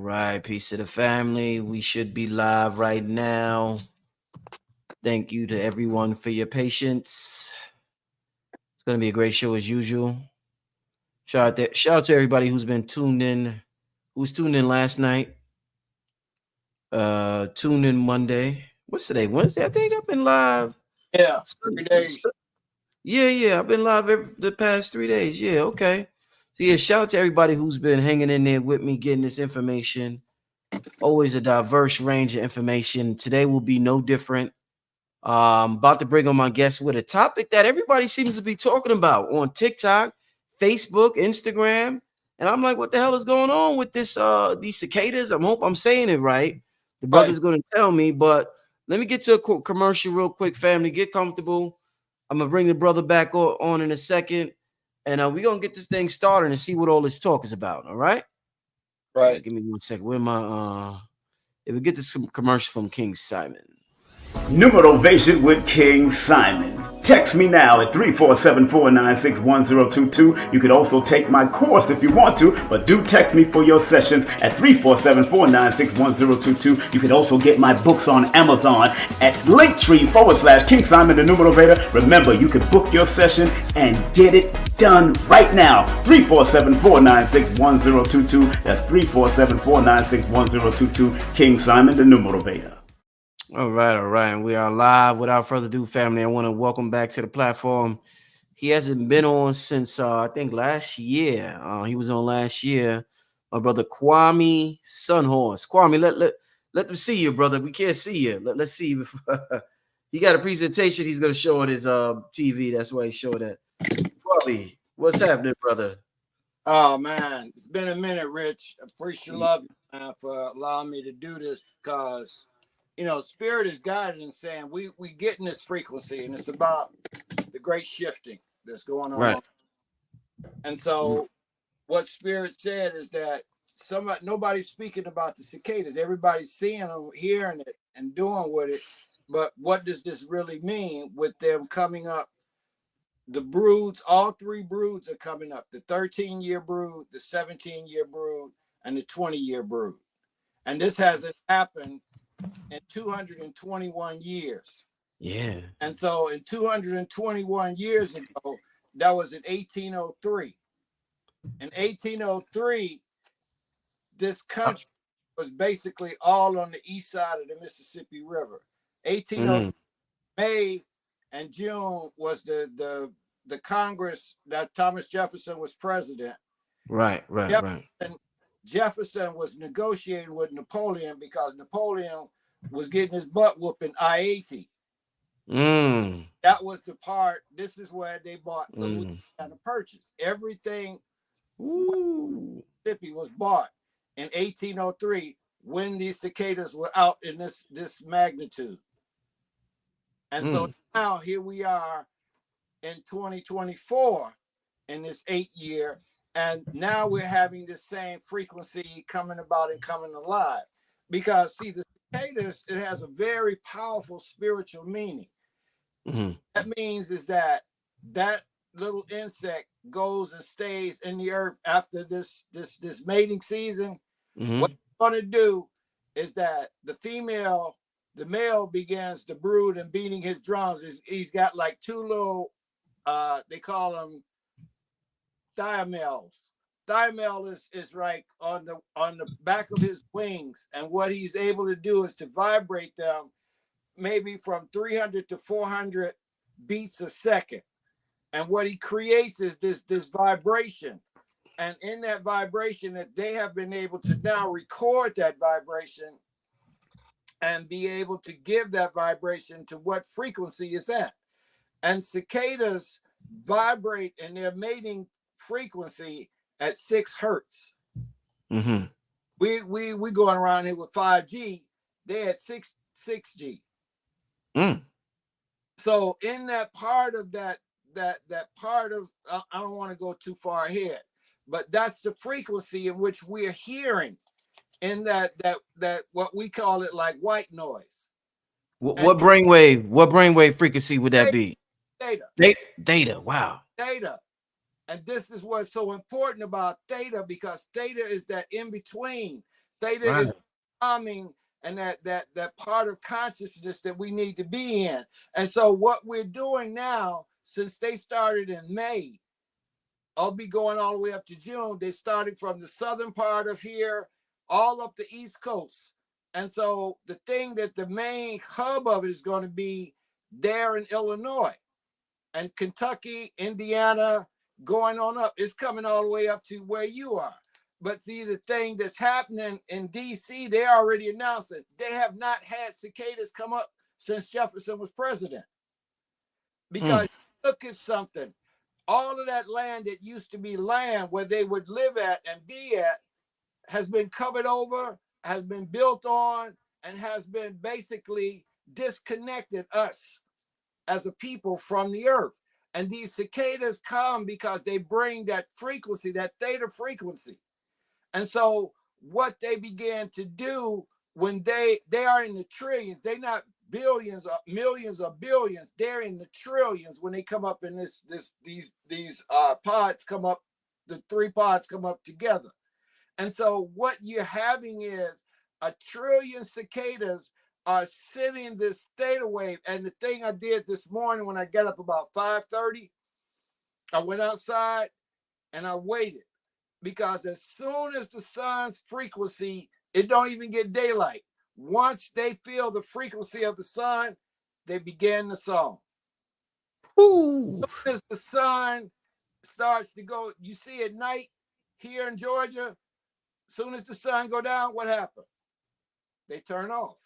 right, peace to the family. We should be live right now. Thank you to everyone for your patience. It's gonna be a great show as usual. Shout out to everybody who's been tuned in, who's tuned in last night. Tuned in Monday. What's today? Wednesday. I think I've been live. Yeah, 3 days. Yeah. I've been live the past 3 days. Yeah, okay. So yeah, shout out to everybody who's been hanging in there with me, getting this information. Always a diverse range of information. Today will be no different. About to bring on my guest with a topic that everybody seems to be talking about on TikTok, Facebook, Instagram. And I'm like, what the hell is going on with this these cicadas? I hope I'm saying it right. The brother's going to tell me, but let me get to a commercial real quick, family. Get comfortable. I'm gonna bring the brother back on in a second, and we're gonna get this thing started and see what all this talk is about. All right. Right. Give me 1 second. Where my if we get this commercial from King Simon. Numerovation with King Simon. Text me now at 347-496-1022. You could also take my course if you want to, but do text me for your sessions at 347-496-1022. You could also get my books on Amazon at linktree/King Simon the Numerovator. Remember, you can book your session and get it done right now. 347-496-1022. That's 347-496-1022. King Simon the Numerovator. All right. And we are live. Without further ado, family, I want to welcome back to the platform. He hasn't been on since I think last year. He was on last year. My brother Kwame Sunhorse. Kwame, let them see you, brother. We can't see you. Let's see you. He got a presentation he's gonna show on his TV. That's why he showed that. Kwame, what's happening, brother? Oh man, it's been a minute, Rich. I appreciate love man, for allowing me to do this because Spirit is guided and saying we get in this frequency, and it's about the great shifting that's going on. Right. And so, what Spirit said is that nobody's speaking about the cicadas. Everybody's seeing them, hearing it, and doing with it. But what does this really mean with them coming up? The broods, all three broods are coming up: the 13-year brood, the 17-year brood, and the 20-year brood. And this hasn't happened in 221 years. Yeah. And so in 221 years ago, that was in 1803. In 1803, this country was basically all on the east side of the Mississippi River. 1803, May and June was the Congress that Thomas Jefferson was president. Right. Jefferson was negotiating with Napoleon because Napoleon was getting his butt whooped in I-80. That was the part. This is where they bought the Louisiana Purchase. Everything Mississippi was bought in 1803 when these cicadas were out in this magnitude. And so now here we are in 2024 in this 8th year. And now we're having the same frequency coming about and coming alive. Because, see, the cicadas, it has a very powerful spiritual meaning. That means is that little insect goes and stays in the earth after this mating season. What it's going to do is that the male begins to brood and beating his drums. He's got like two little, they call them diamels. Diamel is like on the back of his wings, and what he's able to do is to vibrate them maybe from 300 to 400 beats a second. And what he creates is this vibration. And in that vibration, that they have been able to now record that vibration and be able to give that vibration to what frequency is at. And cicadas vibrate in their mating frequency at 6 hertz. We going around here with 5G. They're at 6G. So in that part of that part of, I don't want to go too far ahead, but that's the frequency in which we're hearing in that what we call it like white noise. What brainwave frequency would that be? Theta. Wow. Theta. And this is what's so important about theta, because theta is that in between. Theta Right. is calming and that part of consciousness that we need to be in. And so what we're doing now, since they started in May, I'll be going all the way up to June. They started from the southern part of here, all up the East Coast. And so the thing that the main hub of it is going to be there in Illinois and Kentucky, Indiana, going on up. It's coming all the way up to where you are. But see, the thing that's happening in DC, they already announced it. They have not had cicadas come up since Jefferson was president. Because look at something. All of that land that used to be land where they would live at and be at has been covered over, has been built on, and has been basically disconnected us as a people from the earth. And these cicadas come because they bring that frequency, that theta frequency. And so what they began to do when they are in the trillions, they're not billions or millions or billions, they're in the trillions when they come up in these pods come up, the 3 pods come up together. And so what you're having is a trillion cicadas are sending this theta wave. And the thing I did this morning when I got up about 5:30, I went outside and I waited, because as soon as the sun's frequency, it don't even get daylight. Once they feel the frequency of the sun, they begin the song. Ooh. As soon as the sun starts to go, you see at night here in Georgia, as soon as the sun go down, what happens? They turn off.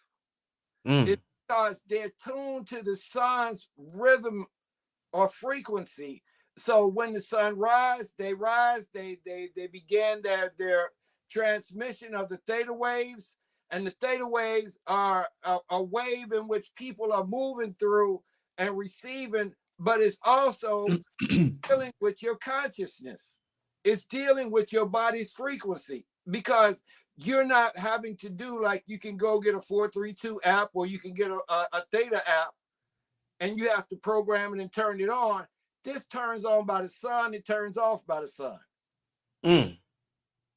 It's because they're tuned to the sun's rhythm or frequency. So when the sun rise, they begin their transmission of the theta waves. And the theta waves are a wave in which people are moving through and receiving, but it's also dealing with your consciousness. It's dealing with your body's frequency, because you're not having to do like you can go get a 432 app, or you can get a theta app and you have to program it and turn it on. This turns on by the sun, it turns off by the sun.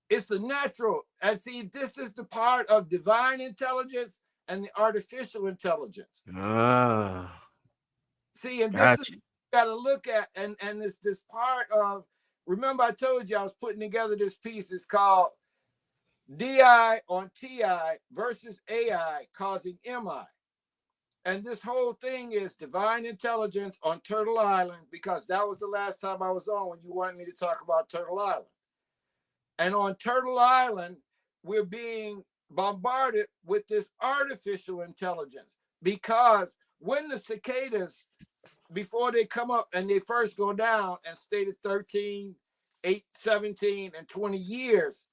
It's a natural. And see, this is the part of divine intelligence and the artificial intelligence. See, and this is you got to look at, and this part of, remember I told you I was putting together this piece. It's called DI on TI versus AI causing MI. And this whole thing is divine intelligence on Turtle Island, because that was the last time I was on when you wanted me to talk about Turtle Island. And on Turtle Island, we're being bombarded with this artificial intelligence, because when the cicadas, before they come up and they first go down and stay to 13, 8, 17, and 20 years,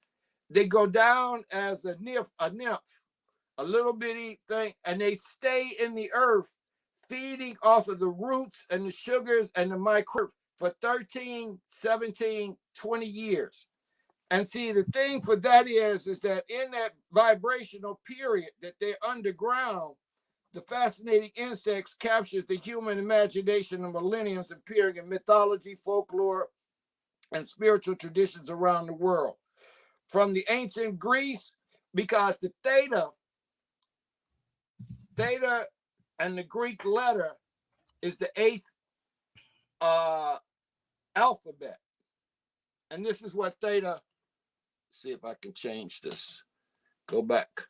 they go down as a nymph, a little bitty thing, and they stay in the earth feeding off of the roots and the sugars and the micro for 13, 17, 20 years. And see, the thing for that is that in that vibrational period that they're underground, the fascinating insects captures the human imagination of millenniums, appearing in mythology, folklore, and spiritual traditions around the world. From the ancient Greece, because the theta and the Greek letter is the 8th alphabet. And this is what theta, see if I can change this. Go back.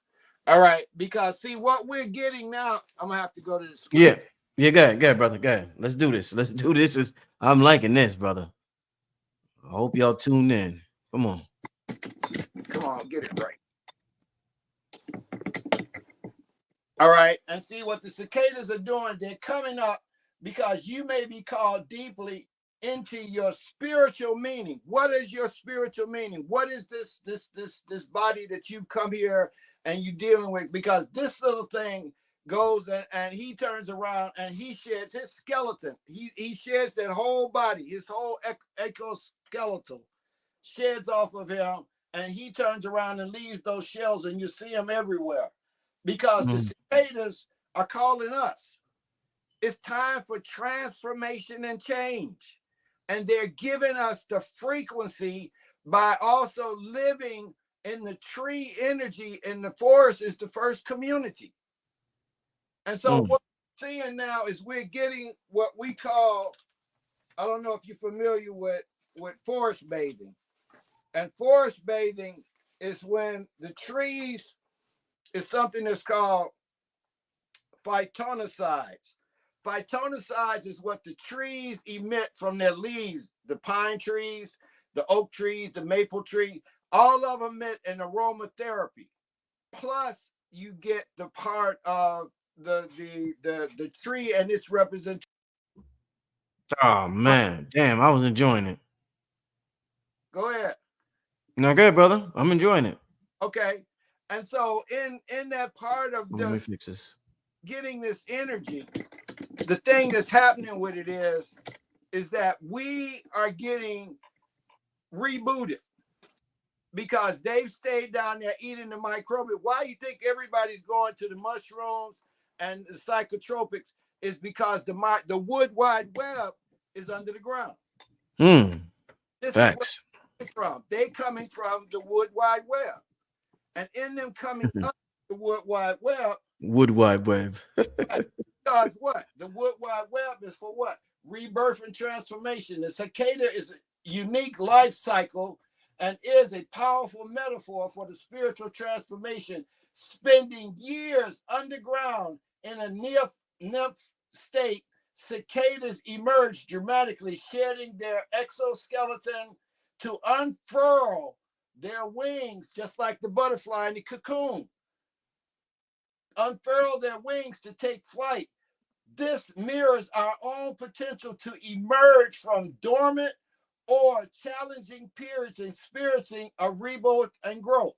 All right, because see what we're getting now, I'm gonna have to go to the screen. Yeah, go ahead, brother. Go ahead. Let's do this. I'm liking this, brother. I hope y'all tune in. Come on, get it right. All right, and see what the cicadas are doing. They're coming up because you may be called deeply into your spiritual meaning. What is your spiritual meaning? What is this body that you've come here and you're dealing with? Because this little thing goes and he turns around and he sheds his skeleton. He sheds that whole body, his whole exoskeletal sheds off of him, and he turns around and leaves those shells, and you see them everywhere, because the cicadas are calling us. It's time for transformation and change. And they're giving us the frequency by also living in the tree energy in the forest is the first community. And so what we're seeing now is we're getting what we call, I don't know if you're familiar with forest bathing. And forest bathing is when the trees is something that's called phytonicides. Phytonicides is what the trees emit from their leaves, the pine trees, the oak trees, the maple tree, all of them emit an aromatherapy. Plus, you get the part of the tree and its representation. Oh man, damn, I was enjoying it. Go ahead. No, good, brother. I'm enjoying it. Okay. And so in that part of Let me fix this. Getting this energy, the thing that's happening with it is that we are getting rebooted because they've stayed down there eating the microbial. Why you think everybody's going to the mushrooms and the psychotropics is because the wood wide web is under the ground. This Facts. is where from. They coming from the wood wide web. And in them coming up the wood wide web. Wood wide web. Because what? The wood wide web is for what? Rebirth and transformation. The cicada is a unique life cycle and is a powerful metaphor for the spiritual transformation, spending years underground in a nymph state. Cicadas emerge dramatically, shedding their exoskeleton to unfurl their wings, just like the butterfly in the cocoon. Unfurl their wings to take flight. This mirrors our own potential to emerge from dormant or challenging periods, experiencing a rebirth and growth.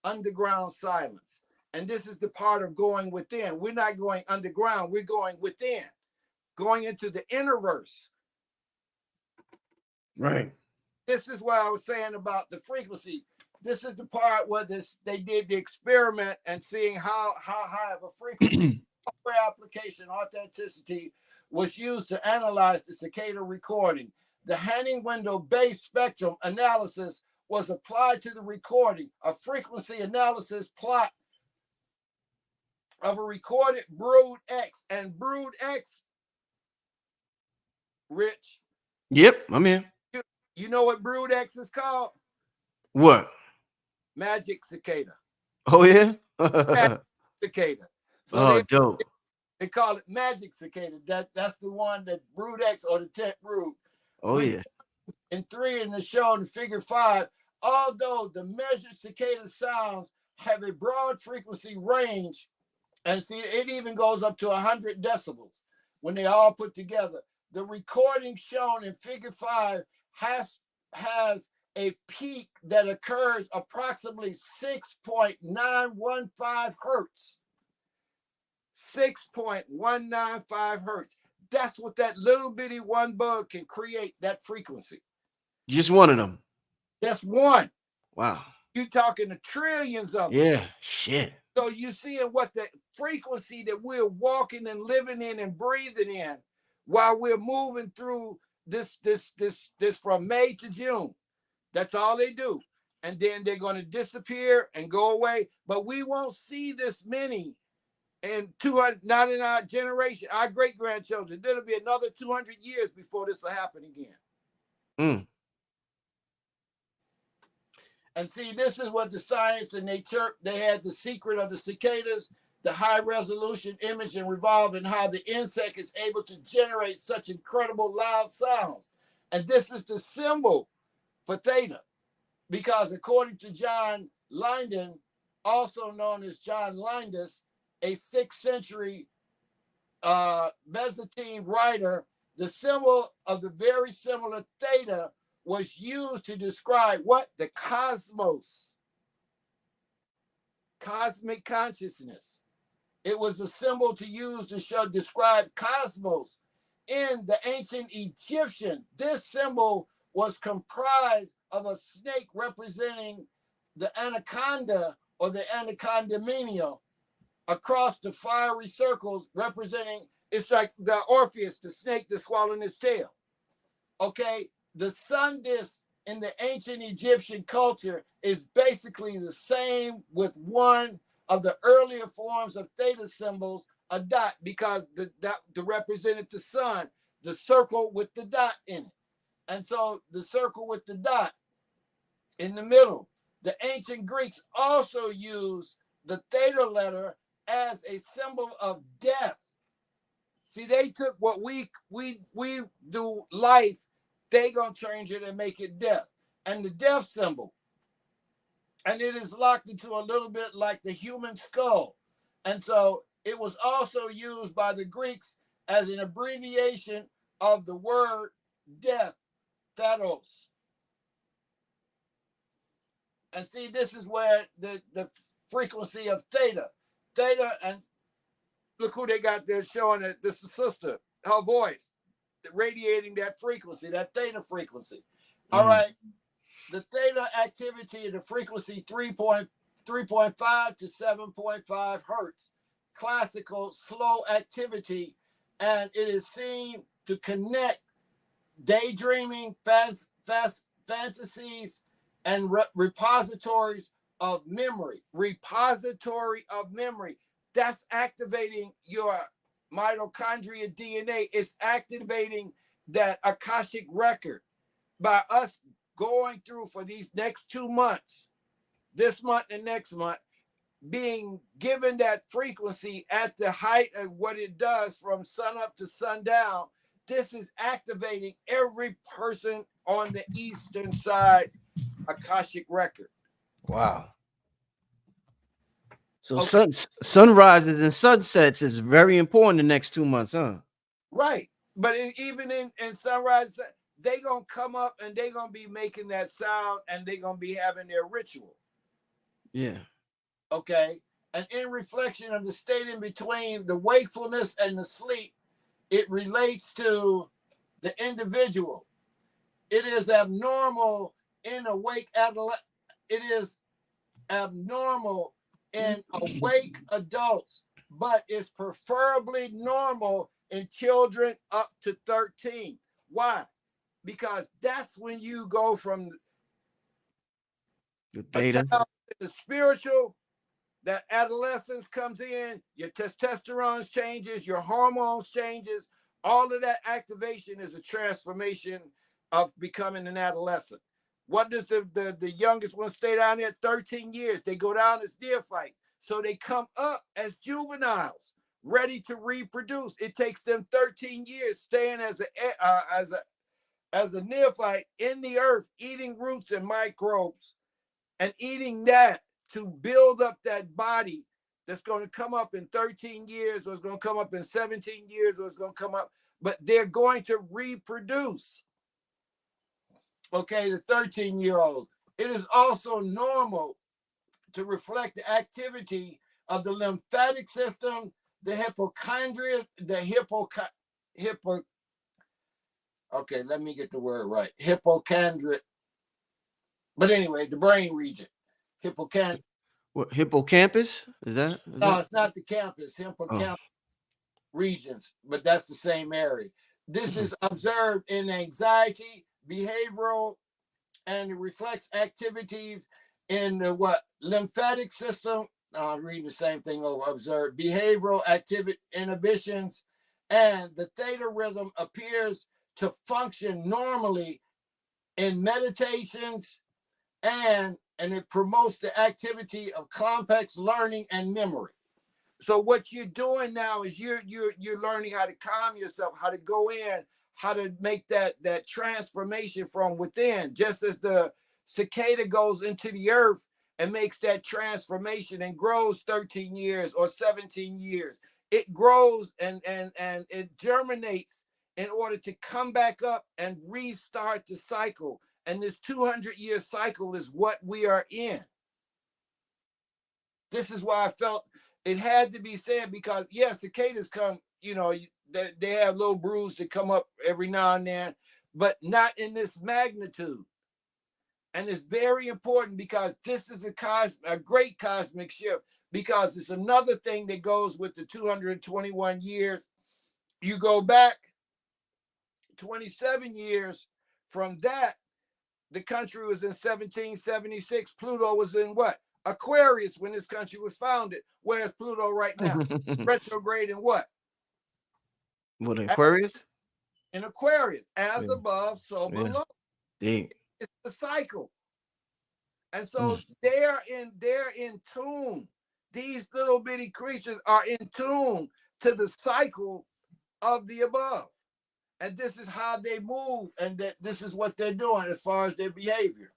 Underground silence. And this is the part of going within. We're not going underground, we're going within, going into the innerverse. Right. This is what I was saying about the frequency. This is the part where they did the experiment and seeing how high of a frequency software application authenticity was used to analyze the cicada recording. The Hanning window-based spectrum analysis was applied to the recording, a frequency analysis plot of a recorded brood X. And brood X, Rich. Yep, I'm in. You know what brood X is called? What? Magic cicada. Oh yeah. Magic cicada. So dope. They call it magic cicada. That's the one that brood X or the 10th brood. Oh yeah. In 3 in the show in figure 5, although the measured cicada sounds have a broad frequency range, and see it even goes up to 100 decibels when they all put together. The recording shown in figure 5 has a peak that occurs approximately 6.915 hertz. 6.195 hertz. That's what that little bitty one bug can create, that frequency. Just one of them. That's one. Wow. You're talking to trillions of them. Yeah, shit. So you seeing what the frequency that we're walking and living in and breathing in while we're moving through this from May to June. That's all they do. And then they're going to disappear and go away. But we won't see this many in 299 generation, our great-grandchildren. There'll be another 200 years before this will happen again. And see, this is what the science and they had the secret of the cicadas, the high-resolution image and revolve, and how the insect is able to generate such incredible loud sounds. And this is the symbol for Theta, because according to John Lynden, also known as John Lindus, a 6th century Byzantine writer, the symbol of the very similar Theta was used to describe what? The cosmos, cosmic consciousness. It was a symbol to use to describe cosmos. In the ancient Egyptian, this symbol was comprised of a snake representing the anaconda or the anacondomenia across the fiery circles representing, it's like the Orpheus, the snake that's swallowing his tail. Okay, the sun disk in the ancient Egyptian culture is basically the same with one of the earlier forms of theta symbols, a dot, because the represented the sun, the circle with the dot in it. And so the circle with the dot in the middle, the ancient Greeks also used the theta letter as a symbol of death. See, they took what we do life, they gonna change it and make it death. And the death symbol, and it is locked into a little bit like the human skull. And so it was also used by the Greeks as an abbreviation of the word death, Thetos. And see, this is where the frequency of theta, and look who they got there showing it. This is sister, her voice, radiating that frequency, that theta frequency. All right. The theta activity, the frequency 3.5 to 7.5 hertz, classical slow activity, and it is seen to connect daydreaming, fantasies, and repositories of memory. Repository of memory. That's activating your mitochondria DNA. It's activating that Akashic record. By us going through for these next 2 months, this month and next month, being given that frequency at the height of what it does from sun up to sundown, this is activating every person on the eastern side Akashic record. Wow. So okay. Sunrises and sunsets is very important the next 2 months, huh? Right. But even in sunrise, they gonna come up and they gonna be making that sound and they gonna be having their ritual. Yeah. Okay. And in reflection of the state in between the wakefulness and the sleep, it relates to the individual. It is abnormal in awake adolescent. It is abnormal in awake adults, but it's preferably normal in children up to 13. Why? Because that's when you go from the theta, the spiritual, that adolescence comes in, your testosterone changes, your hormones changes. All of that activation is a transformation of becoming an adolescent. What does the youngest one stay down there? 13 years. They go down as neophytes. So they come up as juveniles, ready to reproduce. It takes them 13 years staying as a neophyte in the earth, eating roots and microbes, and eating that to build up that body that's going to come up in 13 years, or it's going to come up in 17 years, or it's going to come up, but they're going to reproduce. Okay, the 13-year-old. It is also normal to reflect the activity of the lymphatic system, the hypochondria, okay, let me get the word right. Hypochondria. But anyway, the brain region. Hippocampus. What, hippocampus? Is that? No, it's not the campus. Hippocampus regions, but that's the same area. This is observed in anxiety, behavioral, and it reflects activities in the lymphatic system. I'm reading the same thing over. Observed behavioral activity inhibitions, and the theta rhythm appears to function normally in meditations, and it promotes the activity of complex learning and memory. So what you're doing now is you're learning how to calm yourself, how to go in, how to make that transformation from within. Just as the cicada goes into the earth and makes that transformation and grows 13 years or 17 years, it grows and it germinates in order to come back up and restart the cycle. And this 200-year cycle is what we are in. This is why I felt it had to be said, because cicadas come, they have little brews that come up every now and then, but not in this magnitude. And it's very important because this is a great cosmic shift, because it's another thing that goes with the 221 years. You go back 27 years from that, the country was in 1776. Pluto was in what? Aquarius when this country was founded. Where's Pluto right now? Retrograde in what? What, Aquarius? In Aquarius. As Yeah. above, so below. Deep. It's the cycle. And so they're in tune. These little bitty creatures are in tune to the cycle of the above. And this is how they move, and that this is what they're doing as far as their behavior.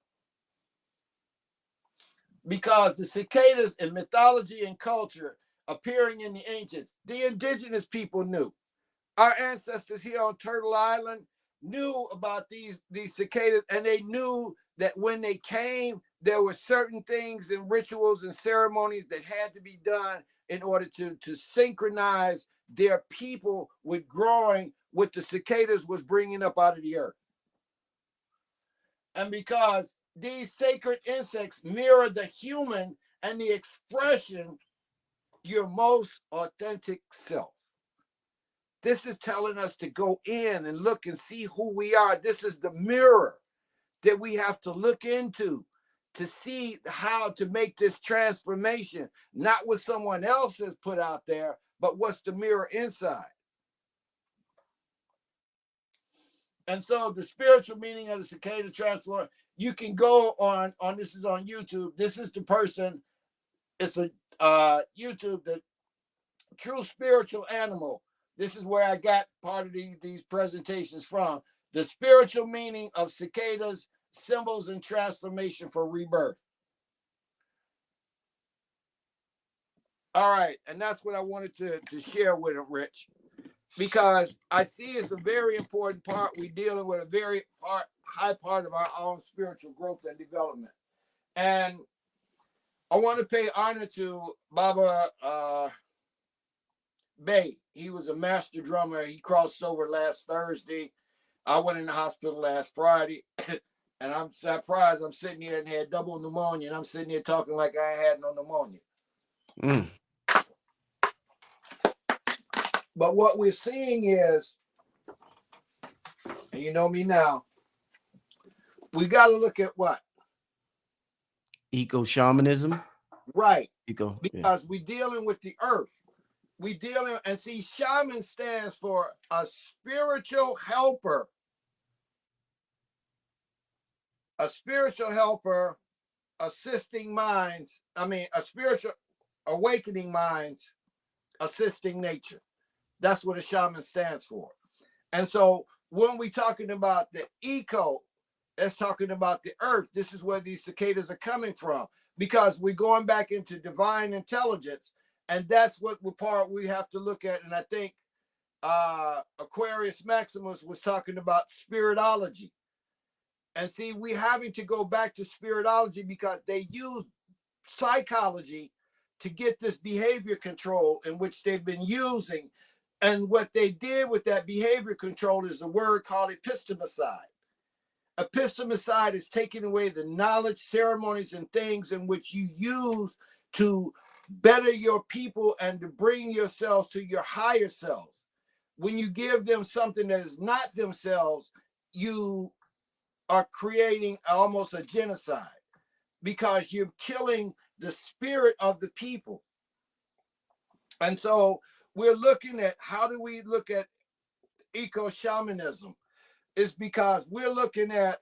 Because the cicadas in mythology and culture appearing in the ancients, the indigenous people knew. Our ancestors here on Turtle Island knew about these cicadas, and they knew that when they came, there were certain things and rituals and ceremonies that had to be done in order to synchronize their people with growing what the cicadas was bringing up out of the earth. And because these sacred insects mirror the human and the expression, your most authentic self. This is telling us to go in and look and see who we are. This is the mirror that we have to look into to see how to make this transformation, not what someone else has put out there, but what's the mirror inside. And so the spiritual meaning of the cicada transform, you can go on this is on YouTube. This is the person, it's a YouTube, the true spiritual animal. This is where I got part of these presentations from. The spiritual meaning of cicadas, symbols, and transformation for rebirth. All right, and that's what I wanted to share with him, Rich, because I see it's a very important part. We're dealing with a very high part of our own spiritual growth and development. And I want to pay honor to Baba Bay. He was a master drummer. He crossed over last Thursday. I went in the hospital last Friday, and I'm surprised I'm sitting here and had double pneumonia, and I'm sitting here talking like I ain't had no pneumonia. But what we're seeing is, and you know me now, we got to look at what? Eco-shamanism. Right. Because we're dealing with the earth. We dealing, and see, shaman stands for a spiritual helper. A spiritual helper assisting minds. A spiritual awakening minds, assisting nature. That's what a shaman stands for. And so when we're talking about the eco, it's talking about the earth. This is where these cicadas are coming from, because we're going back into divine intelligence. And that's what part we have to look at. And I think Aquarius Maximus was talking about spiritology. And see, we're having to go back to spiritology because they use psychology to get this behavior control in which they've been using. And what they did with that behavior control is the word called epistemicide. Epistemicide is taking away the knowledge, ceremonies, and things in which you use to better your people and to bring yourselves to your higher selves. When you give them something that is not themselves, you are creating almost a genocide, because you're killing the spirit of the people. And so we're looking at, how do we look at eco-shamanism? Is because we're looking at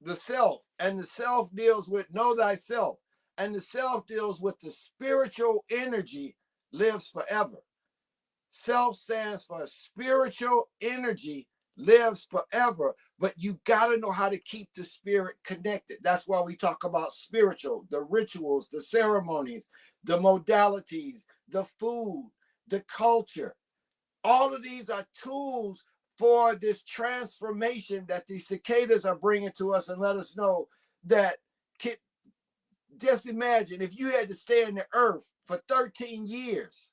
the self, and the self deals with know thyself, and the self deals with the spiritual energy lives forever. Self stands for spiritual energy lives forever, but you got to know how to keep the spirit connected. That's why we talk about spiritual, the rituals, the ceremonies, the modalities, the food, the culture. All of these are tools for this transformation that these cicadas are bringing to us, and let us know that, just imagine if you had to stay in the earth for 13 years,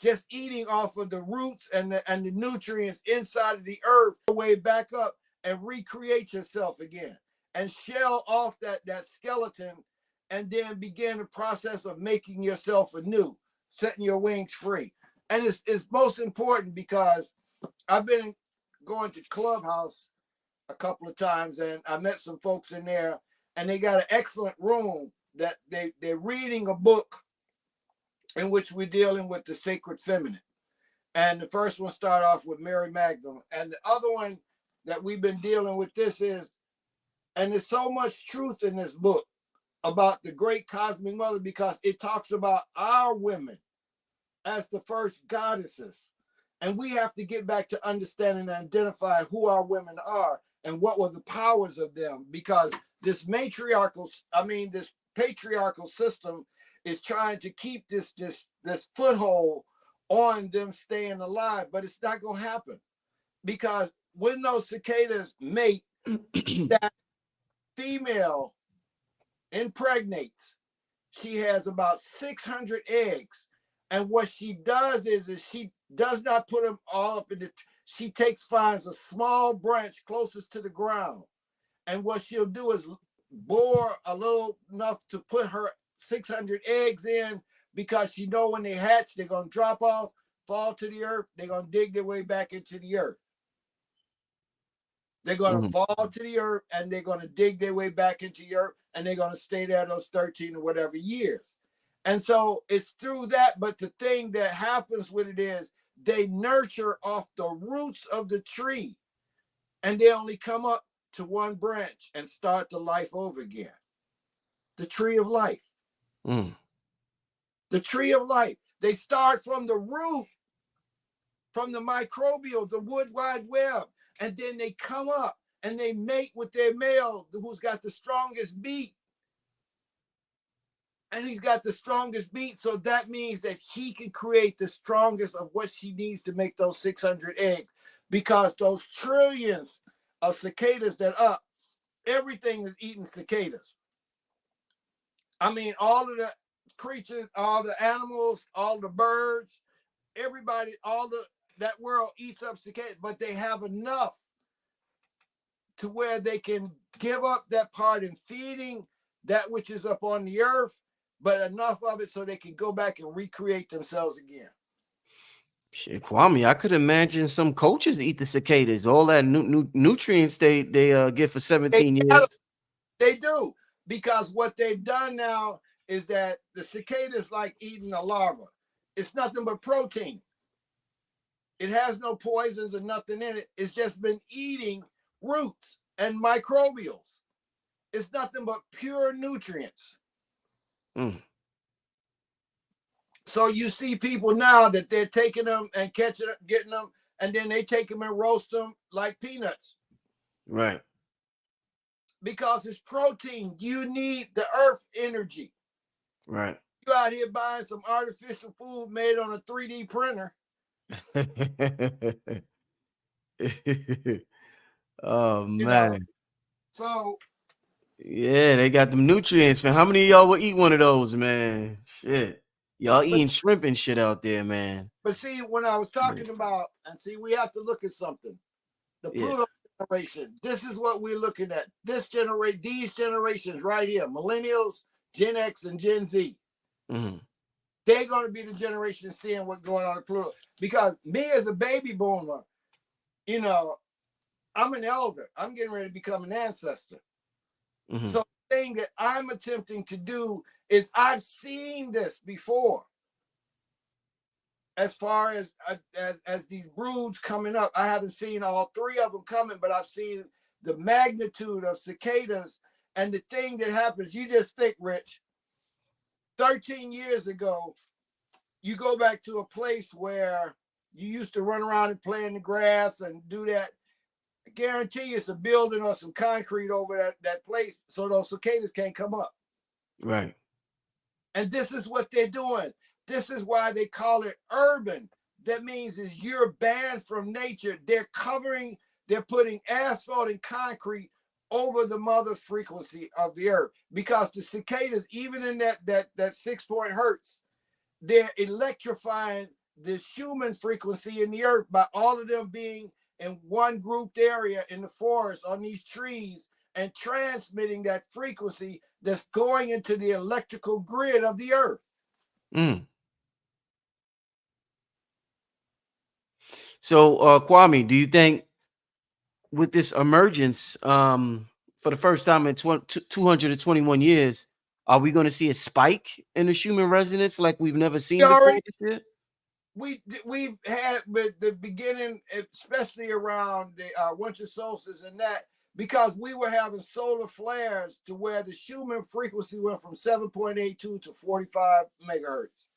just eating off of the roots and the nutrients inside of the earth, way back up and recreate yourself again and shell off that skeleton, and then begin the process of making yourself anew, setting your wings free. And it's most important because I've been going to Clubhouse a couple of times, and I met some folks in there, and they got an excellent room that they're reading a book in which we're dealing with the sacred feminine. And the first one started off with Mary Magdalene. And the other one that we've been dealing with this is, and there's so much truth in this book about the great cosmic mother, because it talks about our women as the first goddesses. And we have to get back to understanding and identify who our women are and what were the powers of them, because this this patriarchal system is trying to keep this foothold on them staying alive, but it's not going to happen, because when those cicadas mate, that female impregnates, she has about 600 eggs, and what she does is she does not put them all up in the, she finds a small branch closest to the ground, and what she'll do is bore a little enough to put her 600 eggs in, because she know when they hatch, they're going to drop off, fall to the earth, they're going to dig their way back into the earth. They're going to fall to the earth, and they're going to dig their way back into the earth, and they're going to stay there those 13 or whatever years. And so it's through that, but the thing that happens with it is they nurture off the roots of the tree, and they only come up to one branch and start the life over again. The tree of life. The tree of life. They start from the root, from the microbial, the wood wide web, and then they come up and they mate with their male who's got the strongest beat. And he's got the strongest beat, so that means that he can create the strongest of what she needs to make those 600 eggs, because those trillions of cicadas that up, everything is eating cicadas. I mean, all of the creatures, all the animals, all the birds, everybody, that world eats up cicadas, but they have enough to where they can give up that part in feeding that which is up on the earth, but enough of it so they can go back and recreate themselves again. Shit, Kwame, I could imagine some coaches eat the cicadas, all that nutrients they get for 17 years. They do, because what they've done now is that the cicada is like eating a larva. It's nothing but protein. It has no poisons or nothing in it. It's just been eating roots and microbials. It's nothing but pure nutrients. So you see people now that they're taking them and catching them, getting them, and then they take them and roast them like peanuts. Right. Because it's protein. You need the earth energy. Right. You out here buying some artificial food made on a 3D printer. Oh, man. So yeah, they got them nutrients. Man, how many of y'all will eat one of those, man? Shit. Y'all eating shrimp and shit out there, man. But see, when I was talking about, and see, we have to look at something. The Pluto generation, this is what we're looking at. These generations right here, millennials, Gen X, and Gen Z. They're going to be the generation seeing what's going on in Pluto. Because me as a baby boomer, you know, I'm an elder. I'm getting ready to become an ancestor. So the thing that I'm attempting to do is I've seen this before. As far as these broods coming up, I haven't seen all three of them coming, but I've seen the magnitude of cicadas. And the thing that happens, you just think, Rich, 13 years ago, you go back to a place where you used to run around and play in the grass and do that. I guarantee you it's a building or some concrete over that place so those cicadas can't come up. Right. And this is what they're doing. This is why they call it urban. That means is you're banned from nature. They're putting asphalt and concrete over the mother frequency of the earth, because the cicadas, even in that 6 hertz, they're electrifying this human frequency in the earth by all of them being in one grouped area in the forest on these trees and transmitting that frequency that's going into the electrical grid of the earth. So, Kwame, do you think with this emergence, for the first time in 221 years, are we going to see a spike in the human resonance like we've never seen before this year? We've had with the beginning, especially around the winter solstice and that, because we were having solar flares to where the Schumann frequency went from 7.82 to 45 megahertz.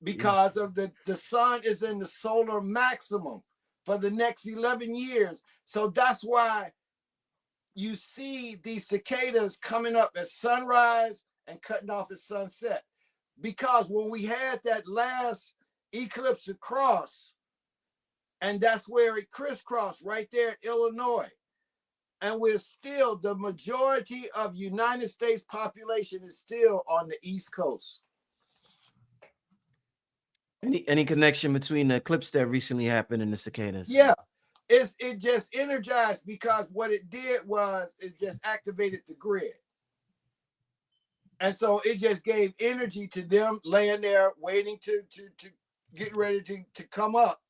Because of the sun is in the solar maximum for the next 11 years. So that's why you see these cicadas coming up at sunrise and cutting off at sunset. Because when we had that last eclipse across, and that's where it crisscrossed right there in Illinois, and we're still, the majority of United States population is still on the East Coast. Any connection between the eclipse that recently happened and the cicadas? Yeah, it just energized, because what it did was it just activated the grid. And so it just gave energy to them laying there waiting to get ready to come up.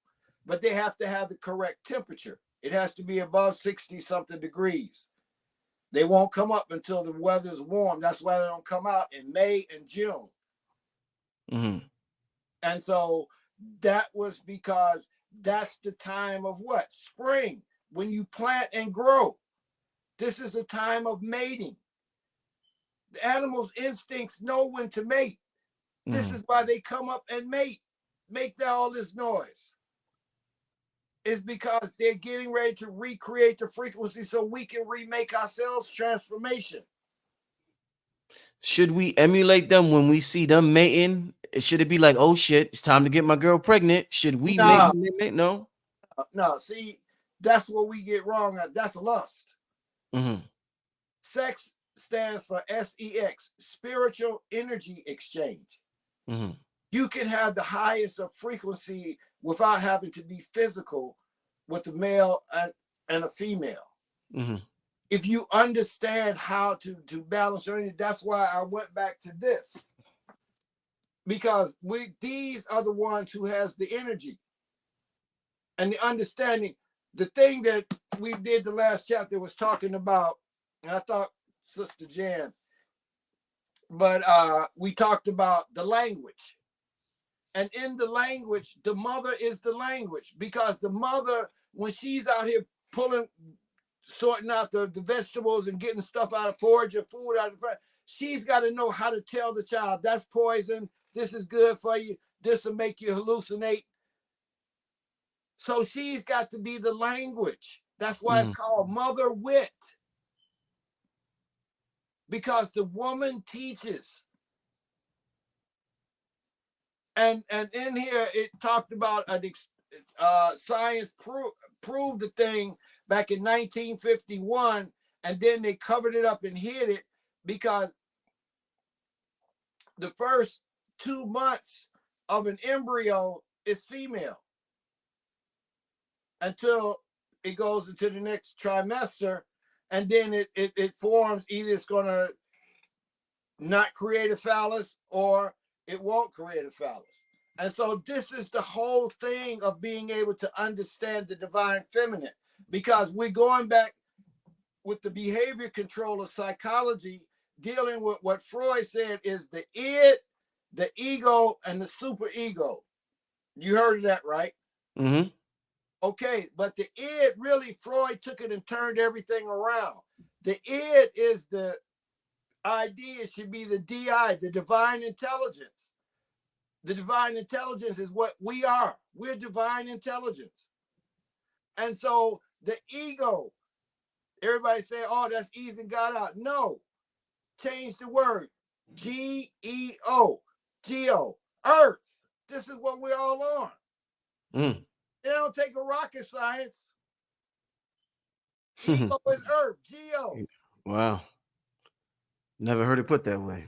But they have to have the correct temperature. It has to be above 60 something degrees. They won't come up until the weather's warm. That's why they don't come out in May and June. Mm-hmm. And so that was because that's the time of what? Spring, when you plant and grow. This is a time of mating. The animal's instincts know when to mate. This is why they come up and mate, make all this noise. It's because they're getting ready to recreate the frequency so we can remake ourselves transformation. Should we emulate them when we see them mating? Should it be like, oh shit, it's time to get my girl pregnant? Should we mate? No? No, see, that's what we get wrong at. That's lust. Mm-hmm. Sex stands for SEX, spiritual energy exchange. Mm-hmm. You can have the highest of frequency without having to be physical with a male and a female. Mm-hmm. If you understand how to balance your energy, that's why I went back to this. Because these are the ones who has the energy and the understanding. The thing that we did the last chapter was talking about, and I thought Sister Jan, but we talked about the language. And in the language, the mother is the language, because the mother, when she's out here sorting out the vegetables and getting stuff out of forage or food out of the, she's got to know how to tell the child, that's poison, this is good for you, this will make you hallucinate. So she's got to be the language. That's why it's called mother wit. Because the woman teaches. And in here, it talked about science proved the thing back in 1951, and then they covered it up and hid it, because the first 2 months of an embryo is female until it goes into the next trimester, and then it forms. Either it's going to not create a phallus or it won't create a phallus. And so this is the whole thing of being able to understand the divine feminine, because we're going back with the behavior control of psychology, dealing with what Freud said is the id, the ego, and the superego. You heard of that, right? Mm-hmm. Okay, but the id, really, Freud took it and turned everything around. The id is the idea, should be the DI, the divine intelligence. The divine intelligence is what we are. We're divine intelligence. And so the ego, everybody say, oh, that's easing God out. No, change the word. G-E-O, Geo, Earth. This is what we're all on. It don't take a rocket science. Ego is Earth, Geo. Wow. Never heard it put that way.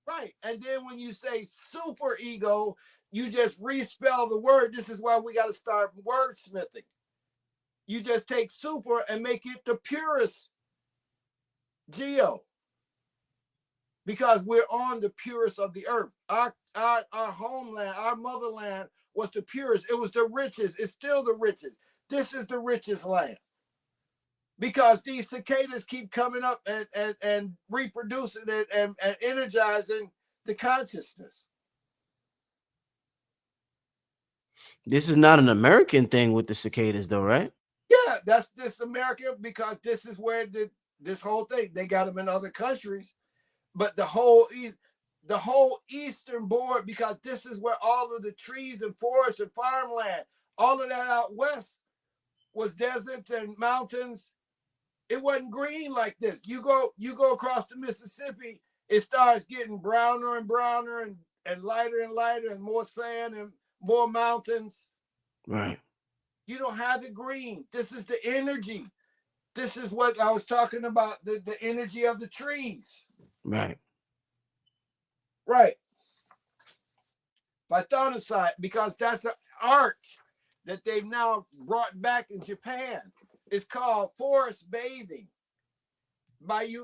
Right. And then when you say super ego, you just respell the word. This is why we got to start wordsmithing. You just take super and make it the purest geo. Because we're on the purest of the earth. Our homeland, our motherland was the purest. It was the richest. It's still the richest. this is the richest land. Because these cicadas keep coming up and reproducing it and energizing the consciousness. This is not an American thing with the cicadas, though, right? Yeah, that's this America, because this is where this whole thing, they got them in other countries, but the whole eastern board, because this is where all of the trees and forests and farmland, all of that out west was deserts and mountains. It wasn't green like this. You go across the Mississippi, it starts getting browner and browner and lighter and more sand and more mountains. Right. You don't have the green. This is the energy. This is what I was talking about, the energy of the trees. Right. Right. Pythonicide, because that's an art that they've now brought back in Japan. It's called forest bathing.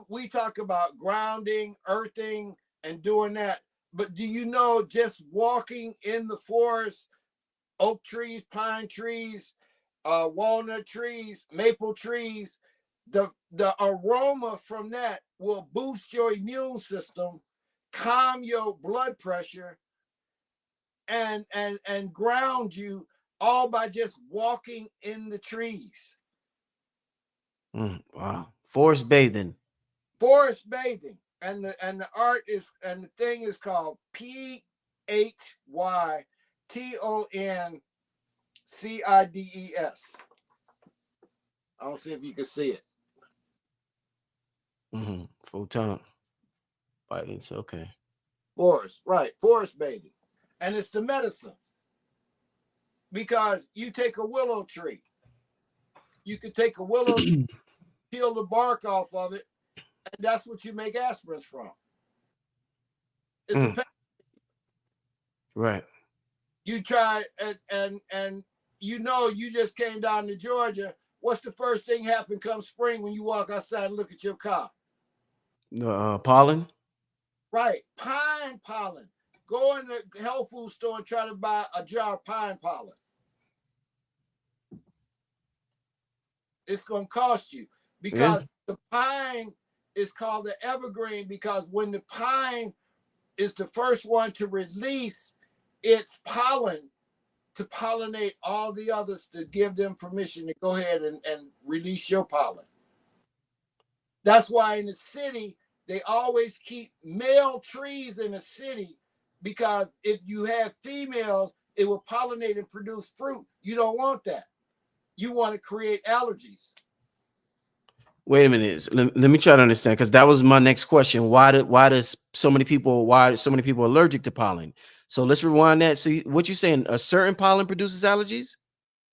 We talk about grounding, earthing, and doing that. But do you know, just walking in the forest, oak trees, pine trees, walnut trees, maple trees, the aroma from that will boost your immune system, calm your blood pressure, and ground you, all by just walking in the trees. Wow. Forest bathing. Forest bathing. And the art is, and the thing is called PHYTONCIDES. I'll see if you can see it. Full time. Biden's okay. Forest, right. Forest bathing. And it's the medicine. Because you take a willow tree. You could take a willow tree, peel the bark off of it, and that's what you make aspirins from. It's a right. You try and you know, you just came down to Georgia. What's the first thing happen come spring when you walk outside and look at your car? Pollen. Right, pine pollen. Go in the health food store and try to buy a jar of pine pollen. It's going to cost you, because the pine is called the evergreen, because when the pine is the first one to release its pollen to pollinate all the others, to give them permission to go ahead and release your pollen. That's why in the city, they always keep male trees in the city, because if you have females, it will pollinate and produce fruit. You don't want that. You want to create allergies. Wait a minute. Let me try to understand, because that was my next question. Why are so many people allergic to pollen? So let's rewind that. So what you saying? A certain pollen produces allergies?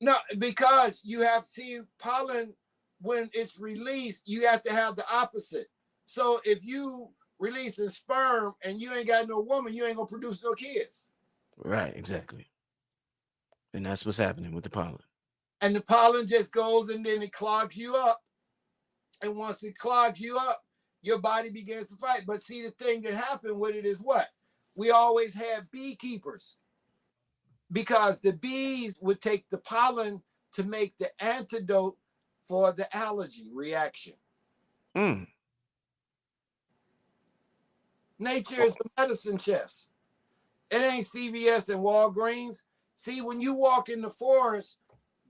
No, because you have seen pollen, when it's released, you have to have the opposite. So if you release a sperm and you ain't got no woman, you ain't gonna produce no kids. Right, exactly. And that's what's happening with the pollen. And the pollen just goes and then it clogs you up. And once it clogs you up, your body begins to fight. But see, the thing that happened with it is what? We always had beekeepers, because the bees would take the pollen to make the antidote for the allergy reaction. Nature is a medicine chest. It ain't CVS and Walgreens. See, when you walk in the forest,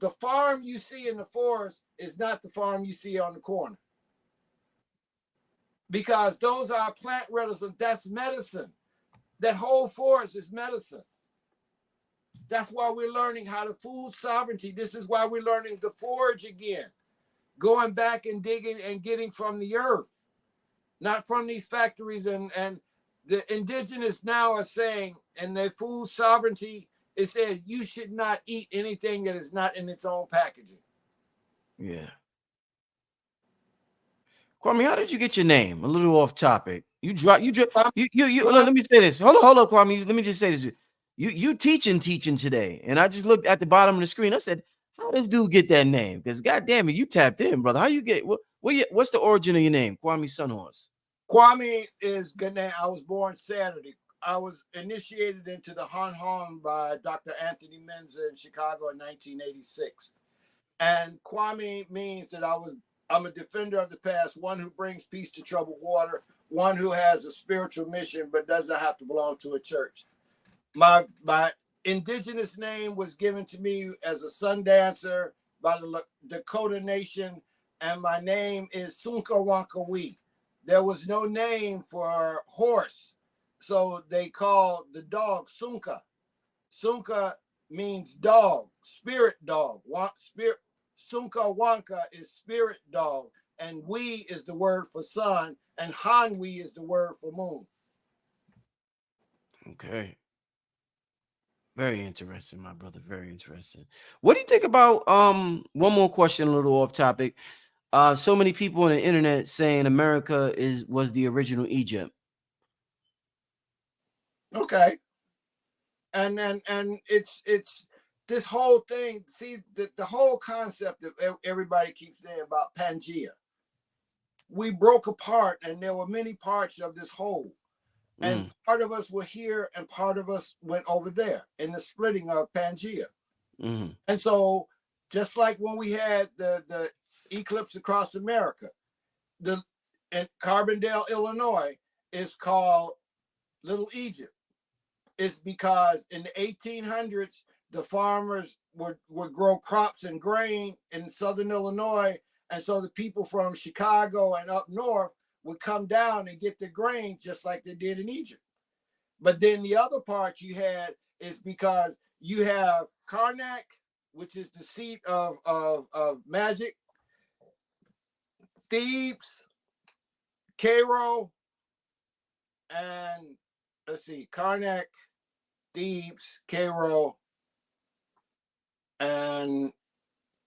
the farm you see in the forest is not the farm you see on the corner. Because those are plant medicine. That's medicine. That whole forest is medicine. That's why we're learning how to food sovereignty. This is why we're learning to forage again. Going back and digging and getting from the earth, not from these factories. And the indigenous now are saying, and their food sovereignty, it said you should not eat anything that is not in its own packaging. Yeah. Kwame, how did you get your name? A little off topic. Let me say this. Hold up, Kwame. Let me just say this. You teaching today. And I just looked at the bottom of the screen. I said, how does dude get that name? Because goddamn it, you tapped in, brother. How you get what's the origin of your name? Kwame Sunhorse. Kwame is good name. I was born Saturday. I was initiated into the Han by Dr. Anthony Menza in Chicago in 1986. And Kwame means that I'm a defender of the past, one who brings peace to troubled water, one who has a spiritual mission but doesn't have to belong to a church. My indigenous name was given to me as a sun dancer by the Dakota Nation, and my name is Sunkawankawi. There was no name for horse, so they called the dog Sunka. Sunka means dog, spirit dog. Spirit Sunkawanka is spirit dog, and we is the word for sun, and Hanwi is the word for moon. Okay. Very interesting, my brother. Very interesting. What do you think about one more question, a little off topic? So many people on the internet saying America was the original Egypt. Okay. And it's this whole thing. See, the whole concept of everybody keeps saying about Pangea. We broke apart, and there were many parts of this whole. And part of us were here, and part of us went over there in the splitting of Pangea. And so, just like when we had the eclipse across America, in Carbondale, Illinois, is called Little Egypt. It's because in the 1800s, the farmers would grow crops and grain in southern Illinois. And so the people from Chicago and up north would come down and get the grain just like they did in Egypt. But then the other part you had is because you have Karnak, which is the seat of magic, Thebes, Cairo, and let's see, Karnak, Thebes, Cairo, and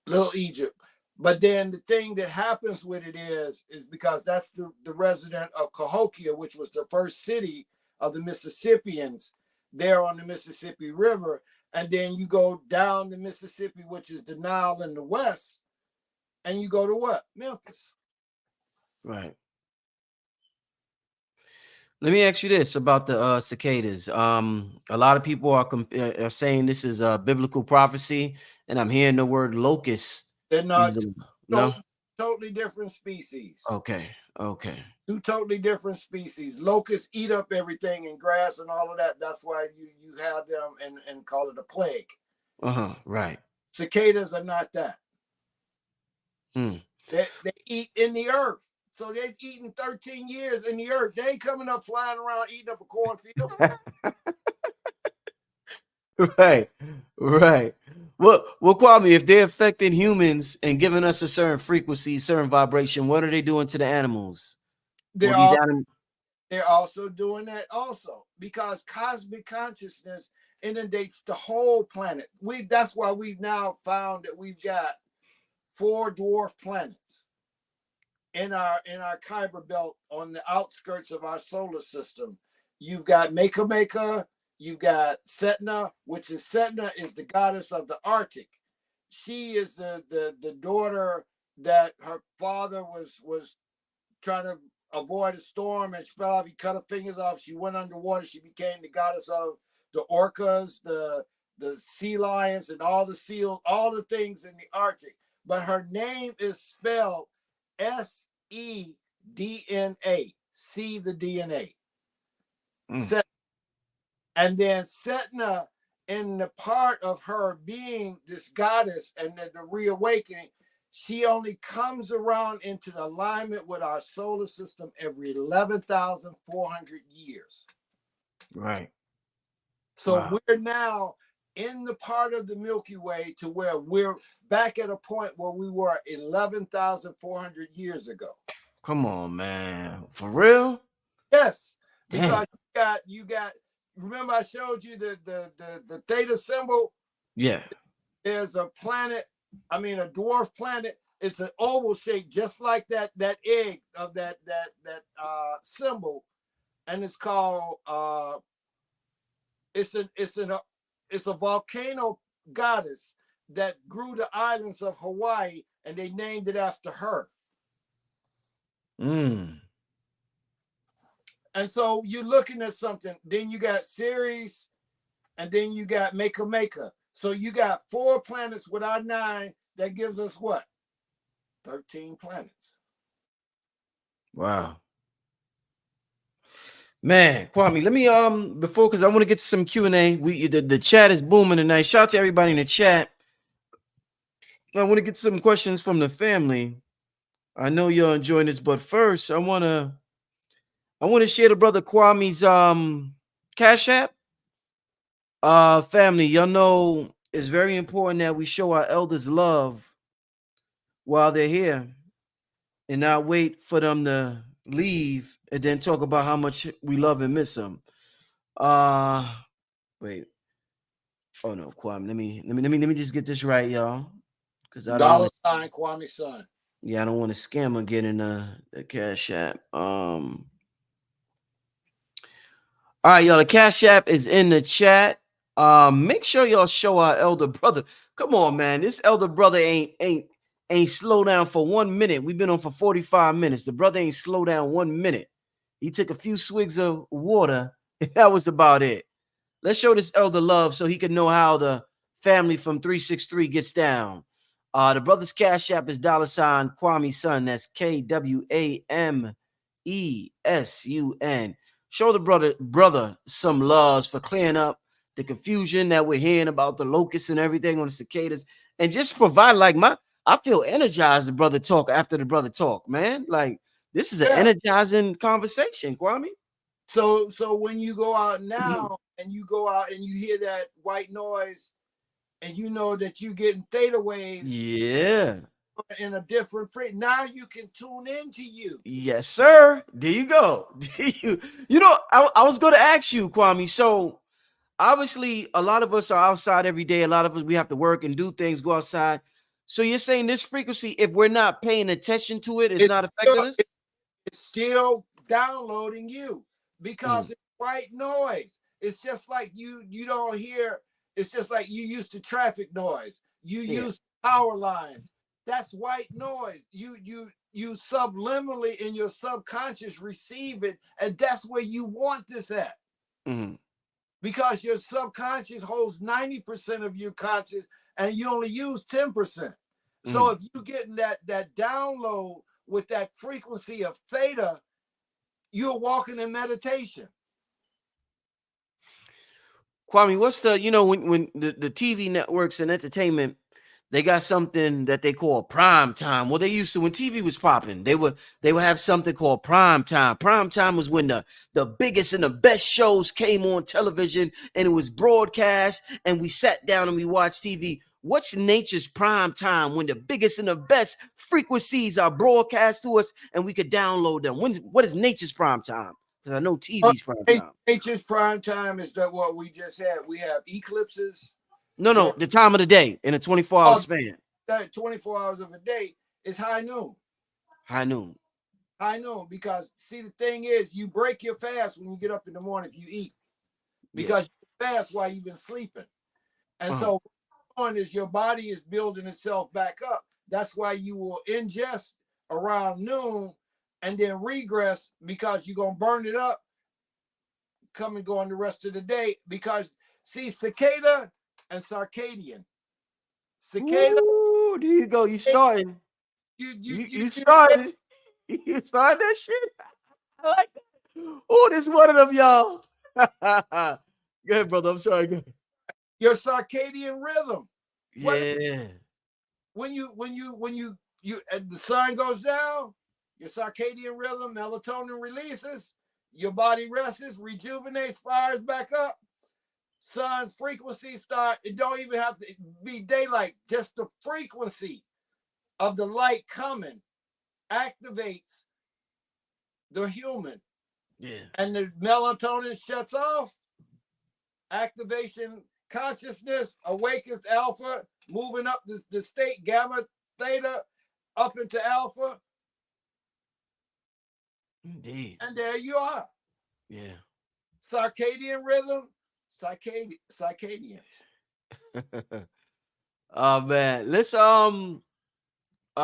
Little Egypt. But then the thing that happens with it is because that's the resident of Cahokia, which was the first city of the Mississippians there on the Mississippi River. And then you go down the Mississippi, which is the Nile in the west, and you go to what? Memphis. Right. Let me ask you this about the cicadas. A lot of people are saying this is a biblical prophecy, and I'm hearing the word locust. They're not. No, totally different species. Okay. Two totally different species. Locusts eat up everything and grass and all of that. That's why you have them and call it a plague. Right. Cicadas are not that. They eat in the earth. So they've eaten 13 years in the earth. They ain't coming up flying around eating up a cornfield. Right. Well, Kwame, if they're affecting humans and giving us a certain frequency, certain vibration, what are they doing to the animals? They're also doing that also because cosmic consciousness inundates the whole planet. That's why we've now found that we've got 4 dwarf planets in our Kuiper belt on the outskirts of our solar system. You've got Meka, you've got Setna, which is the goddess of the Arctic. She is the daughter that her father was trying to avoid a storm and she fell off. He cut her fingers off. She went underwater. She became the goddess of the orcas, the sea lions, and all the seals, all the things in the Arctic. But her name is spelled SEDNA. See the DNA. And then Setna, in the part of her being this goddess and the reawakening, she only comes around into the alignment with our solar system every 11,400 years. Right. So we're now in the part of the Milky Way to where we're back at a point where we were 11,400 years ago. Come on, man. For real? Yes. Because you got remember I showed you the Theta symbol? Yeah. There's a planet, a dwarf planet. It's an oval shape, just like that egg of that symbol, and it's called it's a volcano goddess that grew the islands of Hawaii, and they named it after her. And so you're looking at something. Then you got Ceres, and then you got Meka. So you got 4 planets with our 9 that gives us what? 13 planets. Wow. Man, Kwame, let me before, because I want to get to some Q&A. The chat is booming tonight. Shout out to everybody in the chat. I want to get some questions from the family. I know you're enjoying this, but first I want to share the brother Kwame's Cash App. Family, y'all know it's very important that we show our elders love while they're here and not wait for them to leave and then talk about how much we love and miss them. Wait. Oh no, Kwame. Let me just get this right, y'all. Because I don't want to $sign Kwame son. Yeah, I don't want to scam or get in the Cash App. All right, y'all. The Cash App is in the chat. Make sure y'all show our elder brother. Come on, man. This elder brother ain't slow down for 1 minute. We've been on for 45 minutes. The brother ain't slow down 1 minute. He took a few swigs of water, and that was about it. Let's show this elder love so he can know how the family from 363 gets down. The brother's Cash App is $ Kwame Sun. That's KWAMESUN. Show the brother some loves for clearing up the confusion that we're hearing about the locusts and everything on the cicadas, and just provide I feel energized. The brother talk after the brother talk, man. Like this is an energizing conversation, Kwame. So when you go out now and you go out and you hear that white noise, and you know that you're getting theta waves, in a different frequency. Now you can tune into you. Yes, sir. There you go. You know, I was going to ask you, Kwame. So obviously, a lot of us are outside every day. A lot of us, we have to work and do things, go outside. So you're saying this frequency, if we're not paying attention to it, it's not affecting us? It's still downloading you because it's white noise. It's just like you don't hear. It's just like you used to traffic noise. You use power lines. That's white noise. You subliminally in your subconscious receive it, and that's where you want this at. Because your subconscious holds 90% of your conscious, and you only use 10%. So if you're getting that download with that frequency of theta, you're walking in meditation. Kwame, what's the, when the TV networks and entertainment, they got something that they call prime time. Well, they used to, when TV was popping, they would have something called prime time. Prime time was when the biggest and the best shows came on television and it was broadcast and we sat down and we watched TV. What's nature's prime time when the biggest and the best frequencies are broadcast to us and we could download them? What is nature's prime time? Because I know TV's prime time. Nature's prime time is that what we just had. We have eclipses. No, the time of the day in a 24-hour span. That 24 hours of a day is high noon. High noon. High noon, because see, the thing is, you break your fast when you get up in the morning if you eat, because you fast while you've been sleeping. And so on is your body is building itself back up. That's why you will ingest around noon and then regress, because you're going to burn it up, come and go on the rest of the day. Because see, cicada and circadian. Cicada. Ooh, there you go. You starting. You started. You started that shit. I like that. Oh, this one of them, y'all. Go ahead, brother. I'm sorry. Go ahead. Your circadian rhythm. Yeah. When the sun goes down, your circadian rhythm, melatonin releases, your body rests, rejuvenates, fires back up. Sun's frequency start. It don't even have to be daylight. Just the frequency of the light coming activates the human. Yeah. And the melatonin shuts off. Activation consciousness awakens alpha, moving up the state gamma, theta, up into alpha. Indeed. And there you are. Yeah. Circadian rhythm, circadians. Oh man, let's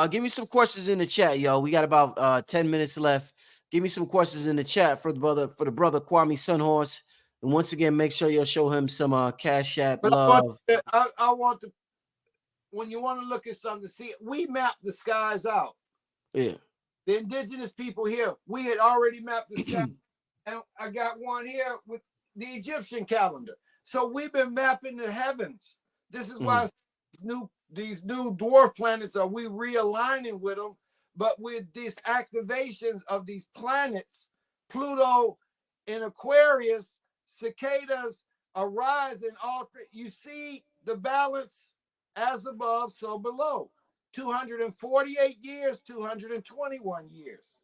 give me some questions in the chat, yo. We got about 10 minutes left. Give me some questions in the chat for the brother Kwame Sunhorse. And once again, make sure you'll show him some Cash App love. I want to when you want to look at something, see, we map the skies out. Yeah. The indigenous people here, we had already mapped the sky. And I got one here with the Egyptian calendar. So we've been mapping the heavens. This is why these new dwarf planets are we realigning with them. But with these activations of these planets, Pluto in Aquarius, cicadas arise in all three. You see the balance as above, so below. 248 years, 221 years.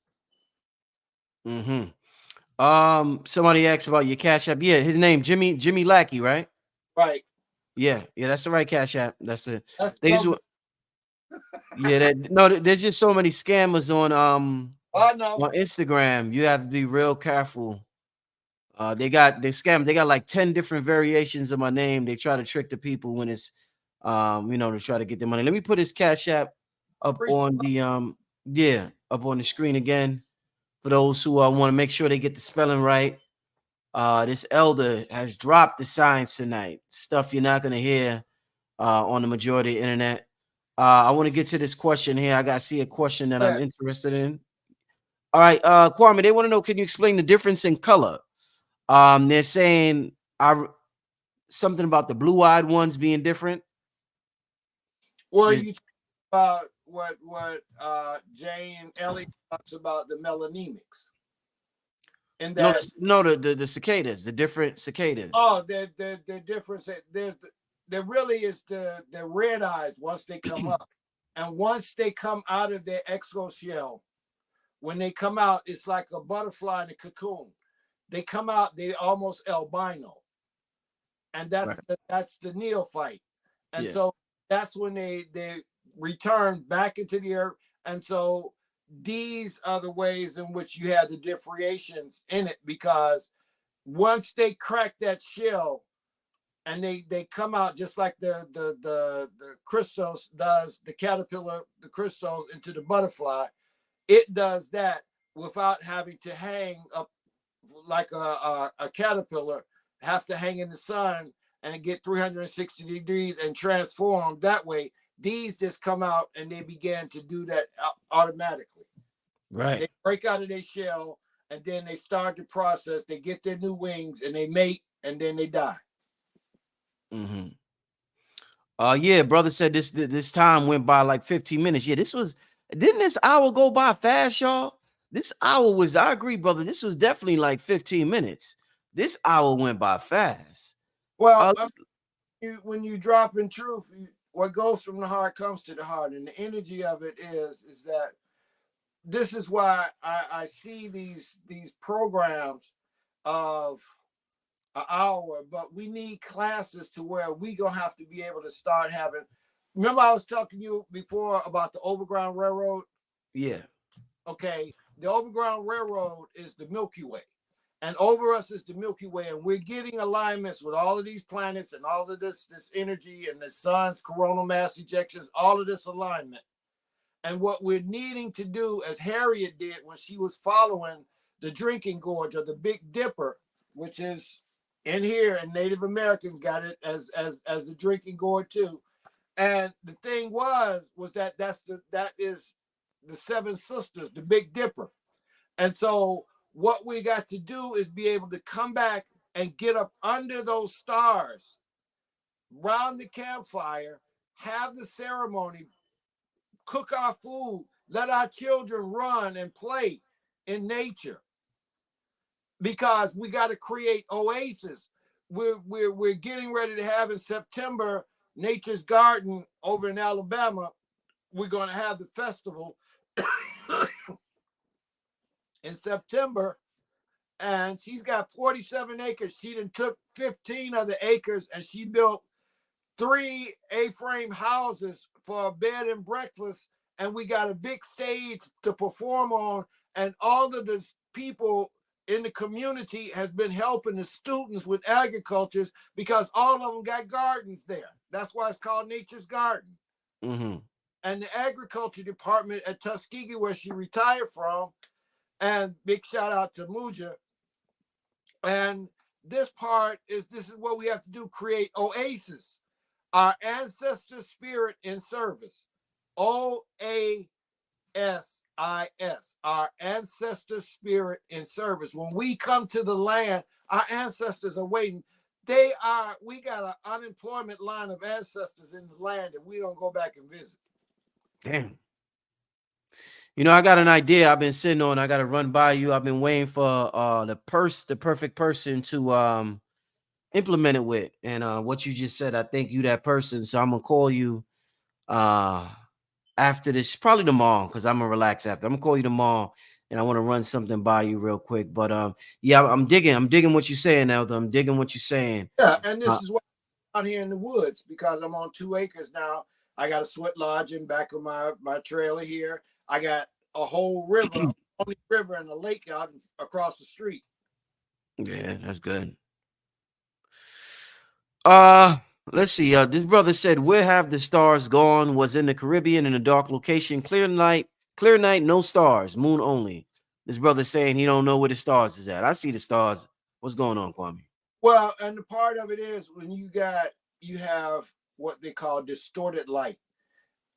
Somebody asked about your Cash App. Yeah, his name Jimmy Lackey, right? Right. Yeah, that's the right Cash App. That's it. That's They just there's just so many scammers on I know. on Instagram. You have to be real careful. They got like 10 different variations of my name. They try to trick the people when it's to try to get their money. Let me put his Cash App up on the up on the screen again for those who want to make sure they get the spelling right. This elder has dropped the science tonight. Stuff you're not gonna hear on the majority of the internet. I want to get to this question here. I gotta see a question that I'm interested in. All right, Kwame, they want to know, can you explain the difference in color? They're saying something about the blue-eyed ones being different. Well, you talk about what Jane Elliott talks about the melanemics. And that the cicadas, the different cicadas. Oh, the difference. There really is the red eyes once they come up, and once they come out of their exoshell, when they come out, it's like a butterfly in a cocoon. They come out, they almost albino, and that's the neophyte, and so that's when they return back into the earth, and so these are the ways in which you have the differentiations in it, because once they crack that shell and they come out just like the crystals does, the caterpillar, the crystals into the butterfly, it does that without having to hang up like a caterpillar, have to hang in the sun and get 360 degrees and transform that way. These just come out and they begin to do that automatically. Right. They break out of their shell and then they start the process. They get their new wings and they mate and then they die. Yeah, brother said this time went by like 15 minutes. Yeah, didn't this hour go by fast, y'all? This hour was, I agree, brother. This was definitely like 15 minutes. This hour went by fast. Well, when you drop in truth, what goes from the heart comes to the heart. And the energy of it is that this is why I see these programs of an hour, but we need classes to where we gonna have to be able to start having. Remember, I was talking to you before about the Overground Railroad? Yeah. Okay, the Overground Railroad is the Milky Way, and over us is the Milky Way, and we're getting alignments with all of these planets and all of this energy and the sun's coronal mass ejections, all of this alignment. And what we're needing to do, as Harriet did when she was following the drinking gorge or the Big Dipper, which is in here, and Native Americans got it as the drinking gourd too. And the thing was that that is the Seven Sisters, the Big Dipper. And so what we got to do is be able to come back and get up under those stars, round the campfire, have the ceremony, cook our food, let our children run and play in nature. Because we got to create oases. We're getting ready to have in September Nature's Garden over in Alabama. We're going to have the festival in September, and she's got 47 acres. She done took 15 of the acres and she built 3 A-frame houses for a bed and breakfast, and we got a big stage to perform on, and all of the people in the community has been helping the students with agricultures because all of them got gardens there. That's why it's called Nature's Garden. And the agriculture department at Tuskegee, where she retired from, and big shout out to Muja. And this is what we have to do, create oases Our ancestor spirit in service. OASIS. Our ancestor spirit in service. When we come to the land, our ancestors are waiting. We got an unemployment line of ancestors in the land that we don't go back and visit. Damn. You know, I got an idea I've been sitting on. I got to run by you. I've been waiting for the perfect person to implement it with. And what you just said, I think you that person. So I'm gonna call you after this, probably tomorrow, because I'm gonna relax after. I'm gonna call you tomorrow and I want to run something by you real quick. But yeah, I'm digging what you're saying, Elder. I'm digging what you're saying. Yeah, and this is why I'm out here in the woods, because I'm on 2 acres now. I got a sweat lodge in back of my trailer here. I got a whole river, only river and a lake out across the street. Yeah, that's good. Let's see. This brother said, "Where have the stars gone?" Was in the Caribbean in a dark location. Clear night, no stars, moon only. This brother saying he don't know where the stars is at. I see the stars. What's going on, Kwame? Well, and the part of it is when you have what they call distorted light.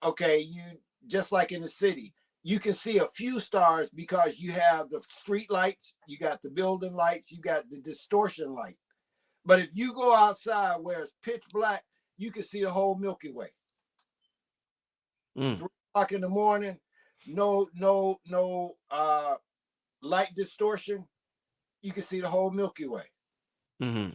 Okay, you just like in the city, you can see a few stars because you have the street lights, you got the building lights, you got the distortion light. But if you go outside where it's pitch black, you can see the whole Milky Way. 3 o'clock in the morning, no light distortion. You can see the whole Milky Way. And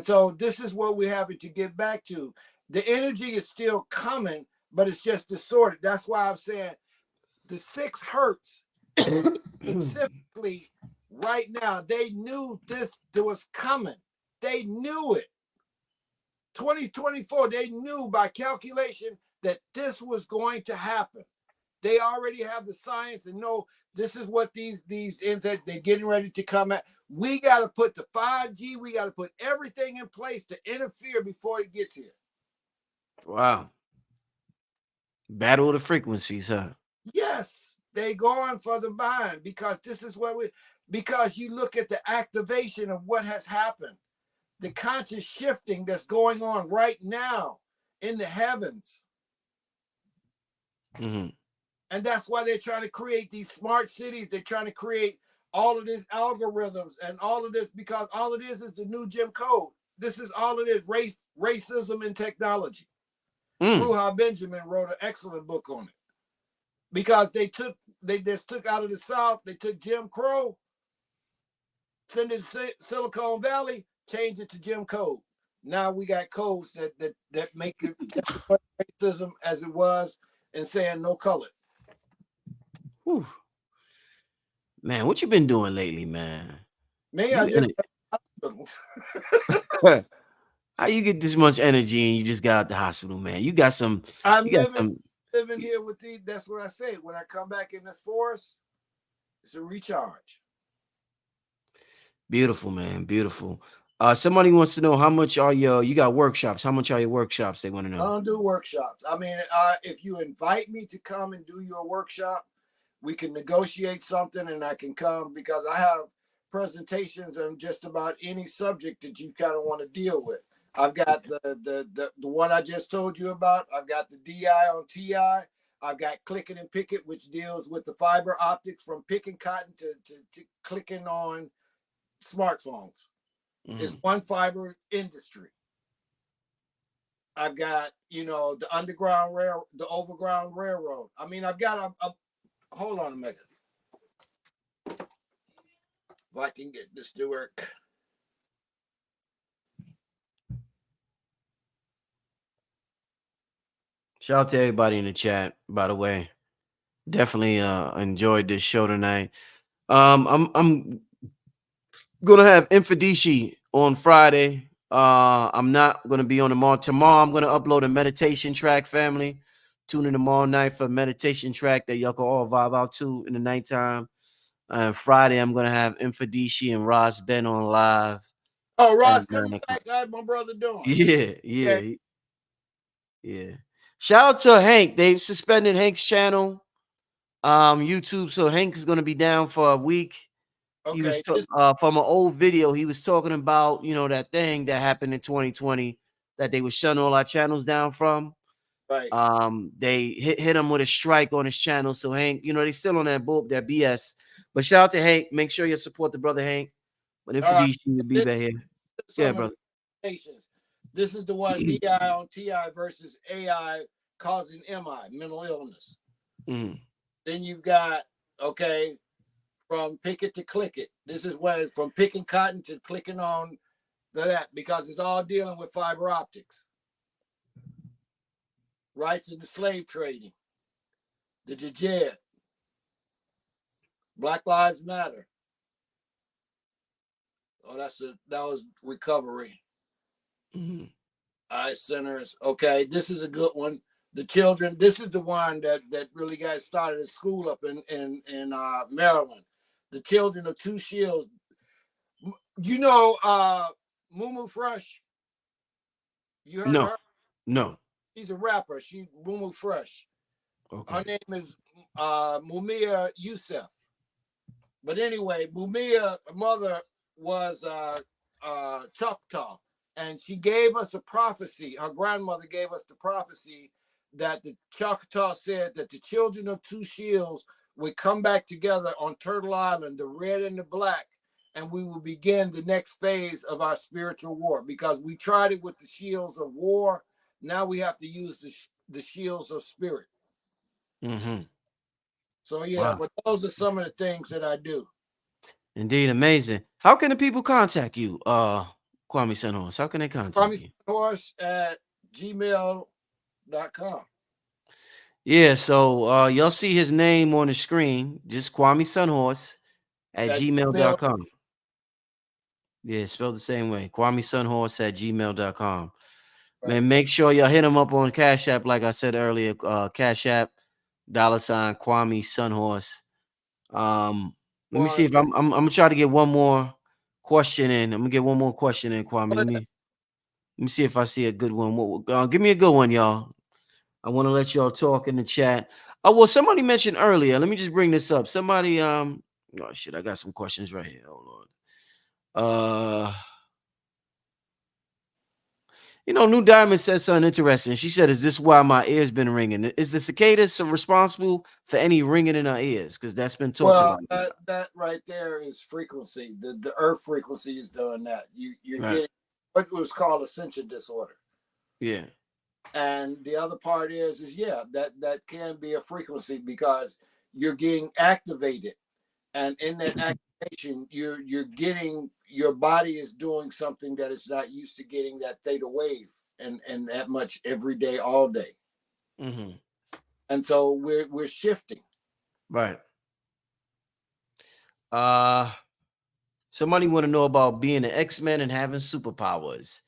so this is what we're having to get back to. The energy is still coming, but it's just distorted. That's why I'm saying the 6 hertz specifically right now, they knew this was coming. They knew it. 2024, they knew by calculation that this was going to happen. They already have the science and know this is what these insects, they're getting ready to come at. We got to put the 5G, we got to put everything in place to interfere before it gets here. Wow. Battle of the frequencies, huh? Yes, they going for the bind because this is what because you look at the activation of what has happened, the conscious shifting that's going on right now in the heavens. And that's why they're trying to create these smart cities. They're trying to create all of these algorithms and all of this, because all it is the new Jim Code. This is all it is, racism and technology. Ruha Benjamin wrote an excellent book on it. Because they just took out of the South, they took Jim Crow, sent it to Silicon Valley, changed it to Jim Code. Now we got codes that make it racism as it was and saying no color. Whew. Man, what you been doing lately, man? Me, I just how you get this much energy and you just got out the hospital, man? You got some. Living here with these. That's what I say. When I come back in this forest, it's a recharge. Beautiful, man. Beautiful. Somebody wants to know how much are you got workshops? How much are your workshops? They want to know. I don't do workshops. I mean, if you invite me to come and do your workshop, we can negotiate something and I can come, because I have presentations on just about any subject that you kind of want to deal with. I've got the one I just told you about. I've got the DI on TI. I've got Clicking and Pick It, which deals with the fiber optics from picking cotton to clicking on smartphones. It's one fiber industry. I've got, the underground the overground railroad. I mean, I've got a hold on a minute. If I can get this to work. Shout out to everybody in the chat, by the way. Definitely enjoyed this show tonight. I'm gonna have Infodici on Friday. I'm not gonna be on tomorrow. Tomorrow I'm gonna upload a meditation track, family. Tune in tomorrow night for a meditation track that y'all can all vibe out to in the nighttime. And Friday I'm gonna have Infodici and Ross Ben on live. Oh, Ross coming back. How my brother doing? Yeah. Shout out to Hank. They've suspended Hank's channel, YouTube. So Hank is gonna be down for a week. Okay. He was from an old video. He was talking about, that thing that happened in 2020 that they were shutting all our channels down from. Right. They hit him with a strike on his channel. So Hank, you know, they still on that BS. But shout out to Hank. Make sure you support the brother Hank. But if All you to be back here. Yeah, brother. This is the one DI on TI versus AI causing MI, mental illness. Mm. Then you've got, okay, from pick it to click it. This is where from picking cotton to clicking on that, because it's all dealing with fiber optics. Rights in the slave trading, the Jihad, Black Lives Matter. Oh, that was recovery. Mm-hmm. Eye centers. Okay, this is a good one. The children. This is the one that really got started at school up in Maryland. The children of two shields. You know, Mumu Fresh. You heard of her? No. She's a rapper. She Mumu Fresh. Okay. Her name is Mumia Youssef. But anyway, Mumia's mother was Choctaw, and she gave us a prophecy. Her grandmother gave us the prophecy that the Choctaw said that the children of two shields would come back together on Turtle Island, the red and the black, and we will begin the next phase of our spiritual war, because we tried it with the shields of war. Now we have to use the shields of spirit. Mm-hmm. So yeah, but those are some of the things that I do. Indeed, amazing. How can the people contact you, Kwame Sunhorse? How can they contact you? Sunhorse at gmail.com. Yeah, so y'all see his name on the screen, just Kwame Sunhorse at gmail.com. Yeah, spelled the same way. Kwame Sunhorse at gmail.com. Right. Man, make sure y'all hit him up on Cash App, like I said earlier. Cash App, $ Kwame Sunhorse. Let me see if I'm gonna try to get one more question in. I'm gonna get one more question in, Kwame. Let me see if I see a good one. Give me a good one, y'all. I want to let y'all talk in the chat. Oh, well, somebody mentioned earlier. Let me just bring this up. Somebody, oh shit, I got some questions right here. Hold on. You know, New Diamond said something interesting. She said, "Is this why my ears been ringing? Is the cicadas responsible for any ringing in our ears? Because that's been talked about." That right there is frequency. The earth frequency is doing that. You're getting what was called ascension disorder. Yeah. And the other part is that can be a frequency, because you're getting activated, and in that activation, you're getting, your body is doing something that it's not used to getting, that theta wave and that much every day, all day. Mm-hmm. And so we're shifting. Right. Somebody want to know about being an X-Men and having superpowers.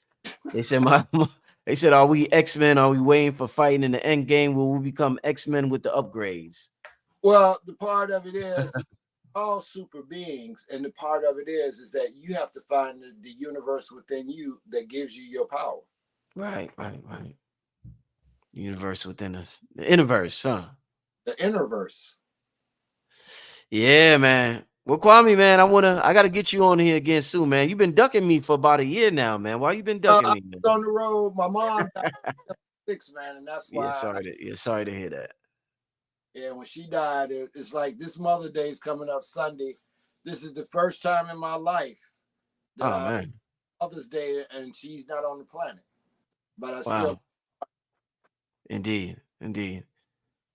They said they said, are we X-Men? Are we waiting for fighting in the end game? Will we become X-Men with the upgrades? Well, the part of it is all super beings, and the part of it is that you have to find the universe within you that gives you your power. Right. The universe within us. The innerverse, huh? The innerverse. Yeah, man. Well, Kwame, man, I gotta get you on here again soon, man. You've been ducking me for about a year now, man. Why you been ducking me, man? On the road, my mom died at 6, man, and that's why. Sorry to hear that. Yeah, when she died, it's like this Mother's Day is coming up Sunday. This is the first time in my life that man, Mother's Day, and she's not on the planet. But I still. Indeed.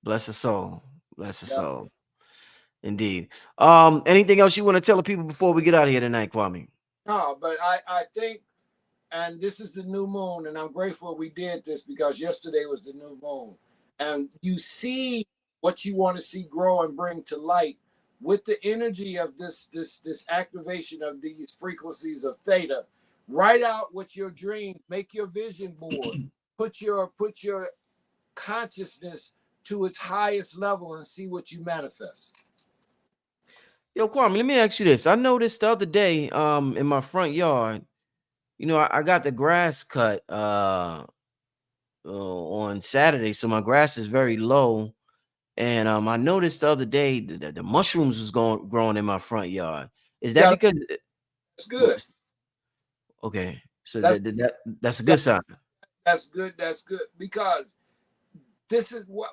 Bless her soul. Soul. Indeed. Anything else you want to tell the people before we get out of here tonight, Kwame? No, but I think, and this is the new moon, and I'm grateful we did this, because yesterday was the new moon, and you see what you want to see grow and bring to light with the energy of this activation of these frequencies of theta. Write out what your dreams, make your vision board, put your consciousness to its highest level, and see what you manifest. Yo, Kwame, let me ask you this. I noticed the other day, in my front yard, you know, I got the grass cut on Saturday, so my grass is very low. And I noticed the other day that the mushrooms was growing in my front yard. Is that because it's good? Okay, so that's a good sign. That's good. That's good. Because this is what,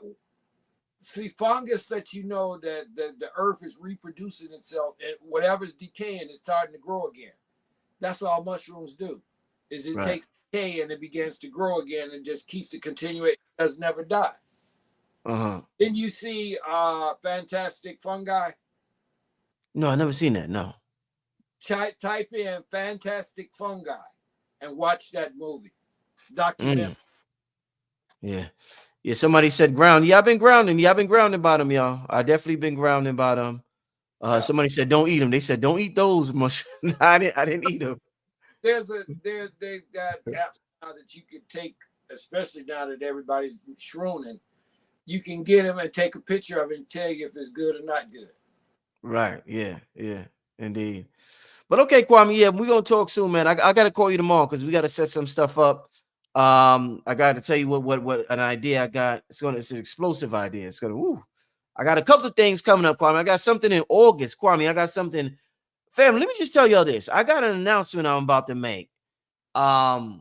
see, fungus lets you know that the earth is reproducing itself, and whatever's decaying is starting to grow again. That's all mushrooms do, is it takes decay and it begins to grow again and just keeps it continuing. It does never die. Didn't you see Fantastic Fungi? No, I never seen that. No. Type in Fantastic Fungi and watch that movie. Documentary. Yeah. Yeah, somebody said ground. Yeah, I've been grounding. Yeah, I've been grounding by them, y'all. I definitely been grounding by them. Somebody said don't eat them. They said don't eat those much. I didn't eat them. They've got apps now that you can take, especially now that everybody's shrooning. You can get them and take a picture of it and tell you if it's good or not good. Right. Yeah. Yeah. Indeed. But okay, Kwame. Yeah, we're gonna talk soon, man. I gotta call you tomorrow because we gotta set some stuff up. I got to tell you what an idea I got. It's an explosive idea. It's gonna. Woo. I got a couple of things coming up, Kwame. I got something in August, Kwame. I got something. Family, let me just tell y'all this. I got an announcement I'm about to make. It'll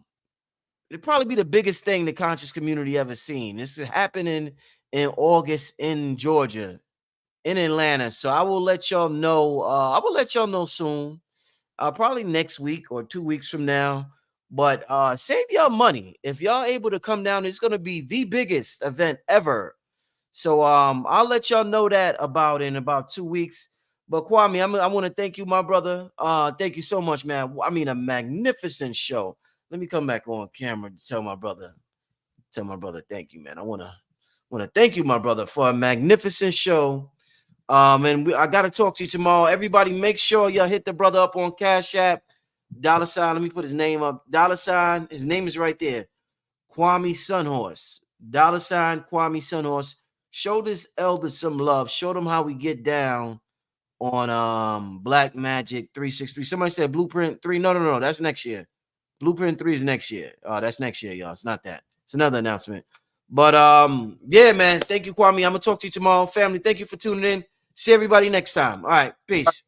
probably be the biggest thing the conscious community ever seen. This is happening in August in Georgia, in Atlanta. So I will let y'all know. I will let y'all know soon. Probably next week or 2 weeks from now. But save y'all money. If y'all able to come down, it's gonna be the biggest event ever. So I'll let y'all know that in about 2 weeks. But Kwame, I want to thank you, my brother. Thank you so much, man. I mean, a magnificent show. Let me come back on camera to tell my brother, thank you, man. I wanna thank you, my brother, for a magnificent show. And I gotta talk to you tomorrow. Everybody, make sure y'all hit the brother up on Cash App. $. Let me put his name up. $. His name is right there. Kwame Sunhorse. $. Kwame Sunhorse. Show this elder some love. Show them how we get down on Black Magic 363. Somebody said Blueprint 3. No. That's next year. Blueprint 3 is next year. That's next year, y'all. It's not that. It's another announcement. But yeah, man. Thank you, Kwame. I'm gonna talk to you tomorrow. Family, thank you for tuning in. See everybody next time. All right, peace.